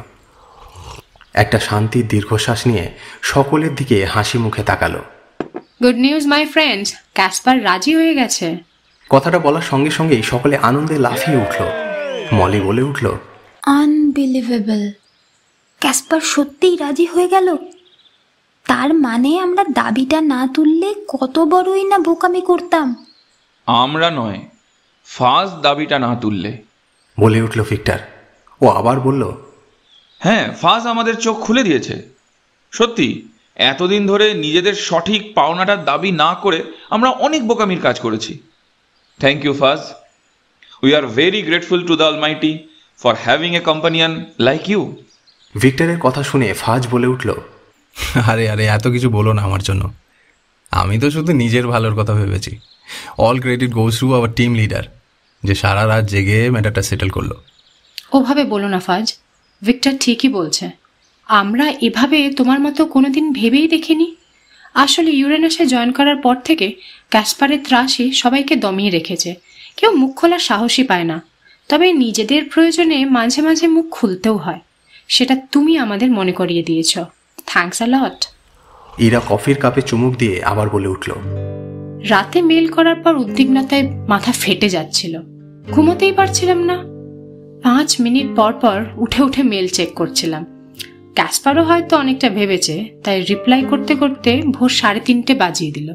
একটা শান্তির দীর্ঘশ্বাস নিয়ে সকলের দিকে হাসি মুখে তাকালো। Good news my friends, Casper রাজি হয়ে গেছে। কথাটা বলার সঙ্গে সঙ্গেই সকলে আনন্দে লাফিয়ে উঠল। মলি বলে উঠল, আনবিলিভেবল! ক্যাসপার সত্যিই রাজি হয়ে গেল। তার মানে আমরা দাবিটা না তুললে কত বড়ই না বোকামি করতাম। আমরা নয়, ফাজ দাবিটা না তুললে, বলে উঠল ভিক্টর। ও আবার বলল, হ্যাঁ, ফাজ আমাদের চোখ খুলে দিয়েছে। সত্যি, এতদিন ধরে নিজেদের সঠিক পাওনাটার দাবি না করে আমরা অনেক বোকামির কাজ করেছি। Thank you Fuzz. We are very grateful to the almighty for having a companion like you. ভিক্টরের কথা শুনে ফাজ বলে উঠল, আরে আরে এত কিছু বলো না আমার জন্য। আমি তো শুধু নিজের ভালোর কথা ভেবেছি। All credit goes to our team leader, যে সারা রাত জেগে ম্যাটারটা সেটেল করলো। ওভাবে বলো না ফাজ, ভিক্টর ঠিকই বলছে। আমরা এভাবে তোমার মতো কোনোদিন ভেবেই দেখিনি। আসলে ইউরেনাসে জয়েন করার পর থেকে ক্যাসপারের ত্রাসই সবাইকে দমিয়ে রেখেছে। কেউ মুখ খোলার সাহসই পায় না। তবে নিজেদের প্রয়োজনে মাঝে মাঝে মুখ খুলতেও হয়। সেটা তুমি আমাদের মনে করিয়ে দিয়েছ। থ্যাঙ্কস আ লট। ইরা কফির কাপে চুমুক দিয়ে আবার বলে উঠল, রাতে মেল করার পর উদ্বিগ্নতায় মাথা ফেটে যাচ্ছিল, ঘুমোতেই পারছিলাম না। 5 মিনিট পর পর উঠে উঠে মেল চেক করছিলাম। ক্যাসপারও হয়তো অনেকটা ভেবেছে, তাই রিপ্লাই করতে করতে ভোর 3:30 বাজিয়ে দিল।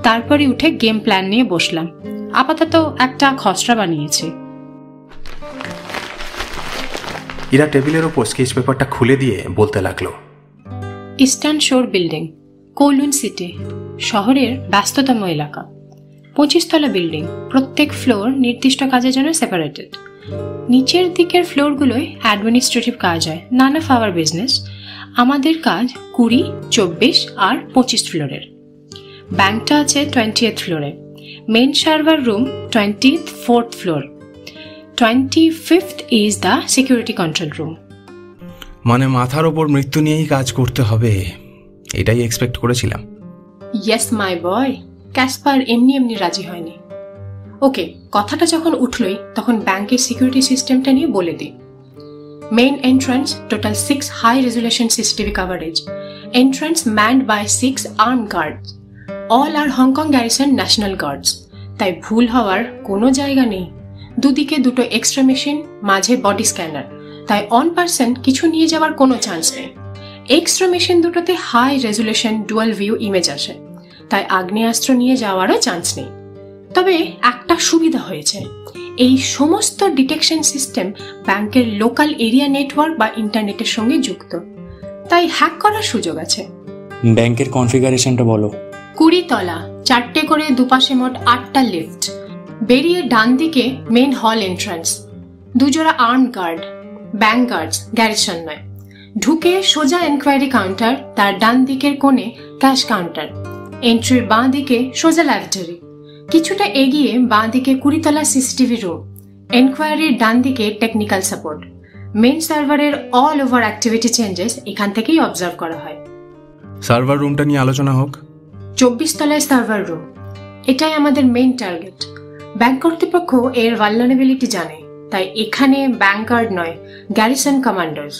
তারপরে উঠে গেম প্ল্যান নিয়ে বসলাম। আপাতত একটা খসড়া বানিয়েছি। ইরা টেবিলের ওপর স্কেচ পেপারটা খুলে দিয়ে বলতে লাগলো, ইস্টার্ন শোর বিল্ডিং, কৌলুন সিটি, শহরের ব্যস্ততম এলাকা। 25 তলা বিল্ডিং, প্রত্যেক ফ্লোর নির্দিষ্ট কাজের জন্য সেপারেটেড। নিচের দিকের ফ্লোরগুলোয় অ্যাডমিনিস্ট্রেটিভ কাজ হয়, নান অফ আওয়ার বিজনেস। আমাদের কাজ 20, 24 আর 25 ফ্লোরের। ব্যাংকটা আছে 20th ফ্লোরে। Main server room 24th floor. 25th is the security control room. মানে মাথার ওপর মৃত্যু নিয়েই কাজ করতে হবে, এটাই এক্সপেক্ট করেছিলাম। ইয়েস মাই বয়, ক্যাসপার এমনি এমনি রাজি হয়নি। ওকে, কথাটা যখন উঠলই তখন ব্যাংকের সিকিউরিটি সিস্টেমটা নিয়ে বলে দিই। Main entrance, total 6 high resolution CCTV coverage. Entrance manned by 6 armed guards. All are Hong Kong garrison national guards. তাই ভুল হওয়ার কোনো জায়গা নেই। দুদিকে 2টো এক্সট্রা মেশিন, মাঝে বডি স্ক্যানার। তাই অন পার্সন কিছু নিয়ে যাওয়ার কোনো চান্স নেই। এক্সট্রা মেশিন দুটোতে high resolution dual view image আসে, তাই আগ্নেয়াস্ত্র নিয়ে যাওয়ারও চান্স নেই। তবে একটা সুবিধা হয়েছে, এই সমস্ত ডিটেকশন সিস্টেম ব্যাংকের লোকাল এরিয়া নেটওয়ার্ক বা ইন্টারনেটের সঙ্গে যুক্ত, তাই হ্যাক করার সুযোগ আছে। ব্যাংকের কনফিগারেশনটা বলো। 20 তলা, 4টে করে দুপাশে মোট 8টা লিফট। বেরিয়ে ডান দিকে মেন হল এন্ট্রান্স, 2 জোড়া arm guard, bank guards, garrison নয়। ঢুকে সোজা এনকোয়ারি কাউন্টার, তার ডান দিকের কোণে ক্যাশ কাউন্টার। এন্ট্রির বাঁ দিকে সোজা ল্যাবরেটরি। কিছুটা এগিয়ে বাঁ দিকে 20 তলা সিসিটিভি রুম। এনকোয়ারির ডান দিকে টেকনিক্যাল সাপোর্ট। মেন সার্ভারের অল ওভার অ্যাক্টিভিটি চেঞ্জেস এখান থেকেই অবজার্ভ করা হয়। সার্ভার রুমটা নিয়ে আলোচনা হোক। 24 তলায় সার্ভার রুম, এটাই আমাদের মেইন টার্গেট। ব্যাংক কর্তৃপক্ষ এর ভালনারেবিলিটি জানে, তাই এখানে ব্যাংক গার্ড নয়, গ্যারিসন কমান্ডার্স।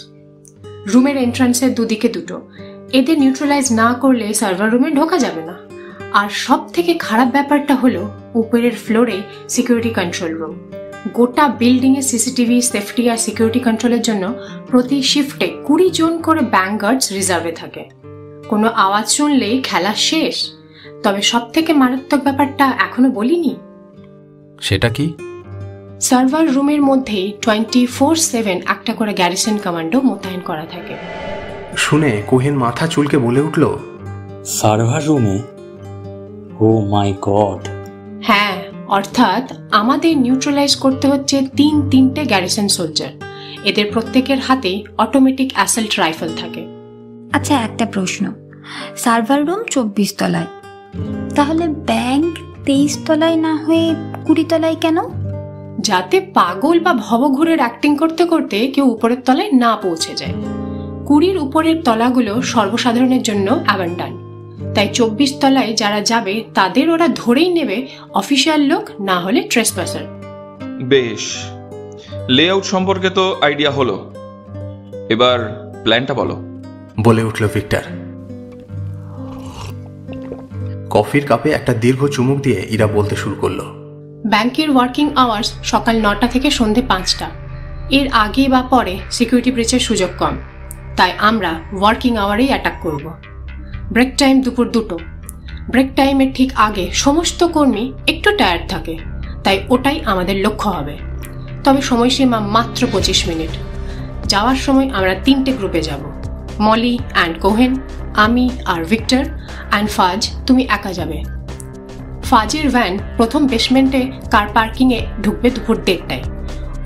রুমের এন্ট্রান্সের দুদিকে 2টো। এদের নিউট্রালাইজ না করলে সার্ভার রুমে ঢোকা যাবে না। আর সব থেকে খারাপ ব্যাপারটা হলো উপরের ফ্লোরে সিকিউরিটি কন্ট্রোল রুম। গোটা বিল্ডিং এ সিসিটিভি, সেফটি আর সিকিউরিটি কন্ট্রোলের জন্য প্রতি শিফটে 20 জন করে ব্যাংক গার্ডস রিজার্ভে থাকে। কোনো আওয়াজ শুনলেই খেলা শেষ। তবে সব থেকে মারাত্মক ব্যাপারটা এখনো বলিনি। সেটা কি? সার্ভার রুমের মধ্যেই 24/7 একটা করে গ্যারিসন কমান্ডো মোতায়েন করা থাকে। শুনে কোহেন মাথা চুলকে বলে উঠল, সার্ভার রুমে? ও মাই গড! হ্যাঁ, অর্থাৎ আমাদের নিউট্রালাইজ করতে হচ্ছে 3 গ্যারিসন সোলজার। এদের প্রত্যেকের হাতে অটোমেটিক অ্যাসল্ট রাইফেল থাকে। আচ্ছা, একটা প্রশ্ন, সার্ভার রুম 24 তলায়, তাহলে ব্যাংক 23 তলায় না হয়ে 20 তলায় কেন? যাতে পাগল বা ভবঘুরের অ্যাক্টিং করতে করতে কেউ উপরের তলায় না পৌঁছে যায়। 20 উপরের তলাগুলো সর্বসাধারণের জন্য অ্যাবান্ডান, তাই 24 তলায় যারা যাবে তাদের ওরা ধরেই নেবে অফিসিয়াল লোক, না হলে ট্রেসপাসার। বেশ, লেআউট সম্পর্কে তো আইডিয়া হলো, এবার প্ল্যানটা বলো, বলে উঠল ভিক্টর। কফির কাপে একটা দীর্ঘ চুমুক দিয়ে ইরা বলতে শুরু করলো, ব্যাংকের ওয়ার্কিং আওয়ার্স সকাল 9টা থেকে সন্ধে 5টা। এর আগে বা পরে সিকিউরিটি ব্রিচের সুযোগ কম, তাই আমরা ওয়ার্কিং আওয়ারেই অ্যাটাক করব। ব্রেক টাইম দুপুর 2টো। ব্রেক টাইমের ঠিক আগে সমস্ত কর্মী একটু টায়ার্ড থাকে, তাই ওটাই আমাদের লক্ষ্য হবে। তবে সময়সীমা মাত্র 25 মিনিট। যাওয়ার সময় আমরা 3টে গ্রুপে যাব, মলি অ্যান্ড কোহেন, আমি আর ভিক্টর অ্যান্ড ফাজ। তুমি একা যাবে। ফাজের ভ্যান প্রথম বেসমেন্টে কার পার্কিংয়ে ঢুকবে দুপুর 1:30টায়।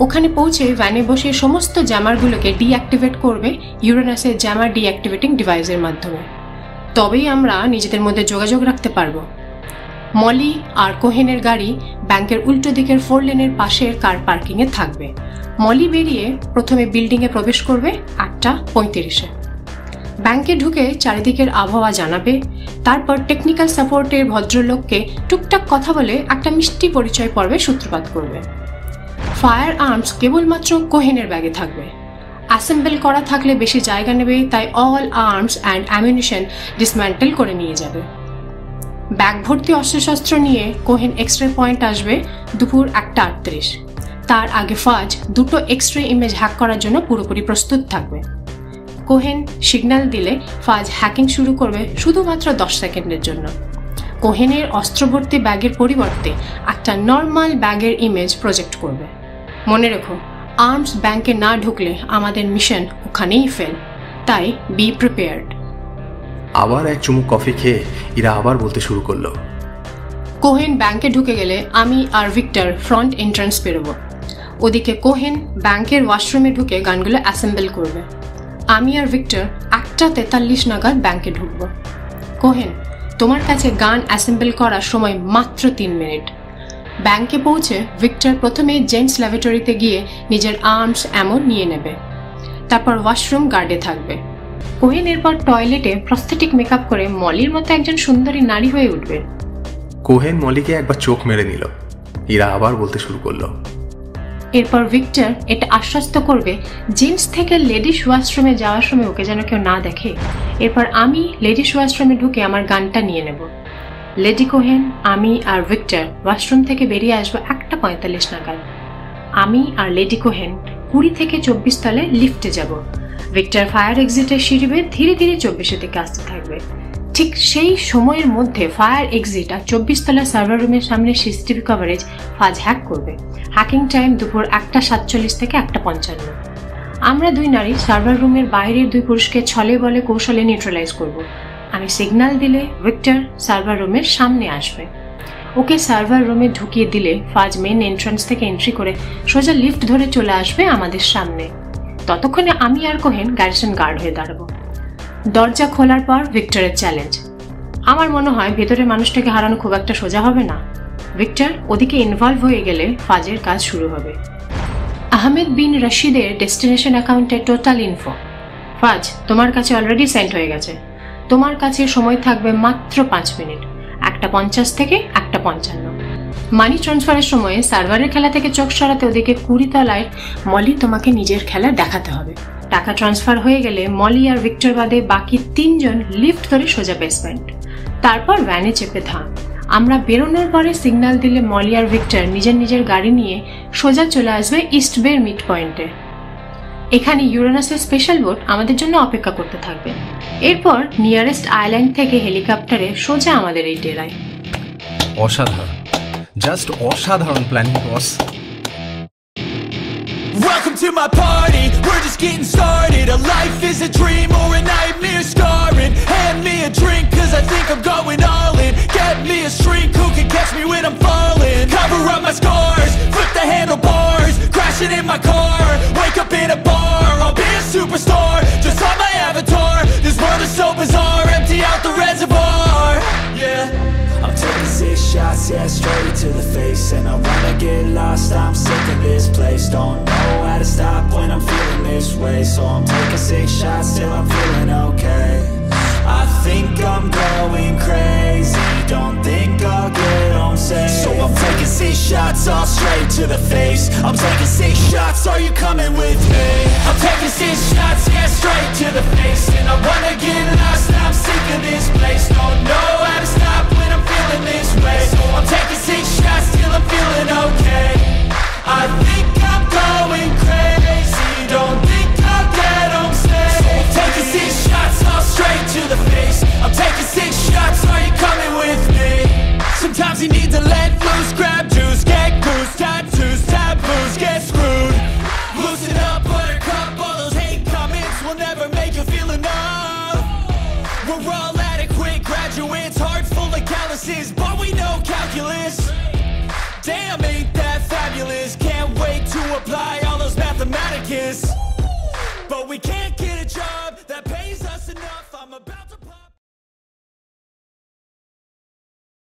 ওখানে পৌঁছে ভ্যানে বসে সমস্ত জ্যামারগুলোকে ডিঅ্যাক্টিভেট করবে ইউরেনাসের জ্যামার ডিঅ্যাক্টিভেটিং ডিভাইসের মাধ্যমে। তবেই আমরা নিজেদের মধ্যে যোগাযোগ রাখতে পারবো। মলি আর কোহেনের গাড়ি ব্যাংকের উল্টো দিকের 4 লেনের পাশের কার পার্কিংয়ে থাকবে। মলি বেরিয়ে প্রথমে বিল্ডিংয়ে প্রবেশ করবে 8:35-এ। ব্যাংকে ঢুকে চারিদিকের আবহাওয়া জানাবে, তারপর টেকনিক্যাল সাপোর্টের ভদ্রলোককে টুকটাক কথা বলে একটা মিষ্টি পরিচয় পর্বে সূত্রপাত করবে। ফায়ার আর্মস কেবলমাত্র কোহেনের ব্যাগে থাকবে। অ্যাসেম্বল করা থাকলে বেশি জায়গা নেবে, তাই all arms and ammunition dismantle করে নিয়ে যাবে। ব্যাগ ভর্তি অস্ত্রশস্ত্র নিয়ে কোহেন এক্সরে পয়েন্ট আসবে দুপুর 1:38। তার আগে ফাজ 2টো এক্সরে ইমেজ হ্যাক করার জন্য পুরোপুরি প্রস্তুত থাকবে। কোহেন সিগন্যাল দিলে ফাজ হ্যাকিং শুরু করবে শুধুমাত্র 10 সেকেন্ডের জন্য। কোহেনের অস্ত্রভর্তি ব্যাগের পরিবর্তে একটা নর্মাল ব্যাগের ইমেজ প্রজেক্ট করবে। মনে রেখো, আর্মস ব্যাংকে না ঢুকলে আমাদের মিশন ওখানেই ফেল, তাই বি প্রিপেয়ার্ড। আবার এক চুমুক কফি খেয়ে ইরা আবার বলতে শুরু করলো, কোহেন ব্যাংকে ঢুকে গেলে আমি আর ভিক্টর ফ্রন্ট এন্ট্রান্স বেরোবো। ওদিকে কোহেন ব্যাংকের ওয়াশরুমে ঢুকে গানগুলো অ্যাসেম্বল করবে। আমি আর ভিক্টর 1:43 নাগাদ ব্যাংকে ঢুকবো। কোহেন, তোমার কাছে গান অ্যাসেম্বল করার সময় মাত্র 3 মিনিট। ব্যাংকে পৌঁছে ভিক্টর প্রথমে জেন্টস ল্যাবরেটরিতে গিয়ে নিজের আর্মস এমন নিয়ে নেবে, তারপর ওয়াশরুম গার্ডে থাকবে। কোহেন এরপর টয়লেটে প্রস্থেটিক মেকআপ করে মলির মতো একজন সুন্দরী নারী হয়ে উঠবে। কোহেন মলিকে একবার চোখ মেরে নিল। ইরা আবার বলতে শুরু করলো, এরপর ভিক্টর এটা আশ্বস্ত করবে জেন্টস থেকে লেডিস ওয়াশরুমে যাওয়ার সময় ওকে যেন কেউ না দেখে। এরপর আমি লেডিস ওয়াশরুমে ঢুকে আমার গানটা নিয়ে নেব। লেডি কোহেন, আমি আর ভিক্টর ওয়াশরুম থেকে বেরিয়ে আসবো 1:45 নাগাদ। আমি আর লেডি কোহেন 20 থেকে 24 তলায় লিফটে যাব। ভিক্টর ফায়ার এক্সিটের সিঁড়ি বেয়ে ধীরে ধীরে 24-এর দিকে আসতে থাকবে। ঠিক সেই সময়ের মধ্যে ফায়ার এক্সিট আর 24 তলা সার্ভার রুমের সামনে সিসিটিভি কভারেজ ফাজ হ্যাক করবে। হ্যাকিং টাইম দুপুর 1:47 থেকে 1:55। আমরা 2 নারী সার্ভার রুমের বাইরের 2 পুরুষকে ছলে বলে কৌশলে নিউট্রালাইজ করব। আমি সিগন্যাল দিলে ভিক্টর সার্ভার রুমের সামনে আসবে। ওকে সার্ভার রুমে ঢুকিয়ে দিলে ফাজ মেন এন্ট্রান্স থেকে এন্ট্রি করে সোজা লিফট ধরে চলে আসবে আমাদের সামনে। ততক্ষণে আমি আর কোহেন গ্যারিসন গার্ড হয়ে দাঁড়াবো। দরজা খোলার পর ভিক্টরের চ্যালেঞ্জ। আমার মনে হয় ভেতরে মানুষটাকে হারানো খুব একটা সোজা হবে না। ভিক্টর ওদিকে ইনভলভ হয়ে গেলে ফাজের কাজ শুরু হবে। আহমেদ বিন রশিদের ডেস্টিনেশন অ্যাকাউন্টে টোটাল ইনফো। ফাজ, তোমার কাছে অলরেডি সেন্ড হয়ে গেছে। তোমার কাছে সময় থাকবে মাত্র 5 মিনিট, 1:50 থেকে 1:55। মানি ট্রান্সফারের সময় সার্ভারের খেলা থেকে চোখ সরাতে ওদিকে 20 তলায় মলি তোমাকে নিজের খেলা দেখাতে হবে। টাকা ট্রান্সফার হয়ে গেলে মলি আর ভিক্টর বাদে বাকি 3 জন লিফট ধরে সোজা বেসমেন্ট, তারপর ভ্যানে চেপে থাম। আমরা বেরোনোর পরে সিগন্যাল দিলে মলি আর ভিক্টর নিজের নিজের গাড়ি নিয়ে সোজা চলে আসবে ইস্ট বের মিড পয়েন্টে। এখানে ইউরেনাসের স্পেশাল বোট আমাদের জন্য অপেক্ষা করতে থাকবে। এরপর নিয়ারেস্ট আইল্যান্ড থেকে হেলিকপ্টারে সোজা আমাদের এই ডেরায়। অসাধারণ, জাস্ট অসাধারণ planning boss. my party, we're just getting started. A life is a dream or a nightmare scarring. Hand me a drink cause I think I'm going all in. Get me a shrink who can catch me when I'm falling. Cover up my scars, flip the handlebars, crashing in my car, wake up in a bar. I'll be a superstar, just on my avatar. This world is so bizarre, empty out the reservoir. Yeah, I'm taking 6 shots, yeah, straight to the face. And I wanna get lost, I'm sick of this place. Don't know how to stop when I'm feeling this way. So I'm taking 6 shots till I'm feeling okay. I think I'm going crazy, don't think I'll get home safe. So I'm taking 6 shots all straight to the face. I'm taking 6 shots, are you coming with me? I'm taking 6 shots, yeah, straight to the face. And I wanna get lost, I'm sick of this place. Don't know how to stop when I'm feeling this way. So I'm taking 6 shots till I'm feeling okay. I think I'm going crazy, don't think I'll get home safe. So I'm taking 6 shots all straight to the face. I'm taking 6 shots, are you coming with me? Sometimes you need to let loose, grab juice, get goose, tattoos, taboos, get screwed. Loosen up, buttercup, all those hate comments will never make you feel enough. We're all adequate graduates, heart full of calluses, but we know calculus. Damn, ain't that fabulous? Can't wait to apply all those mathematicus. But we can't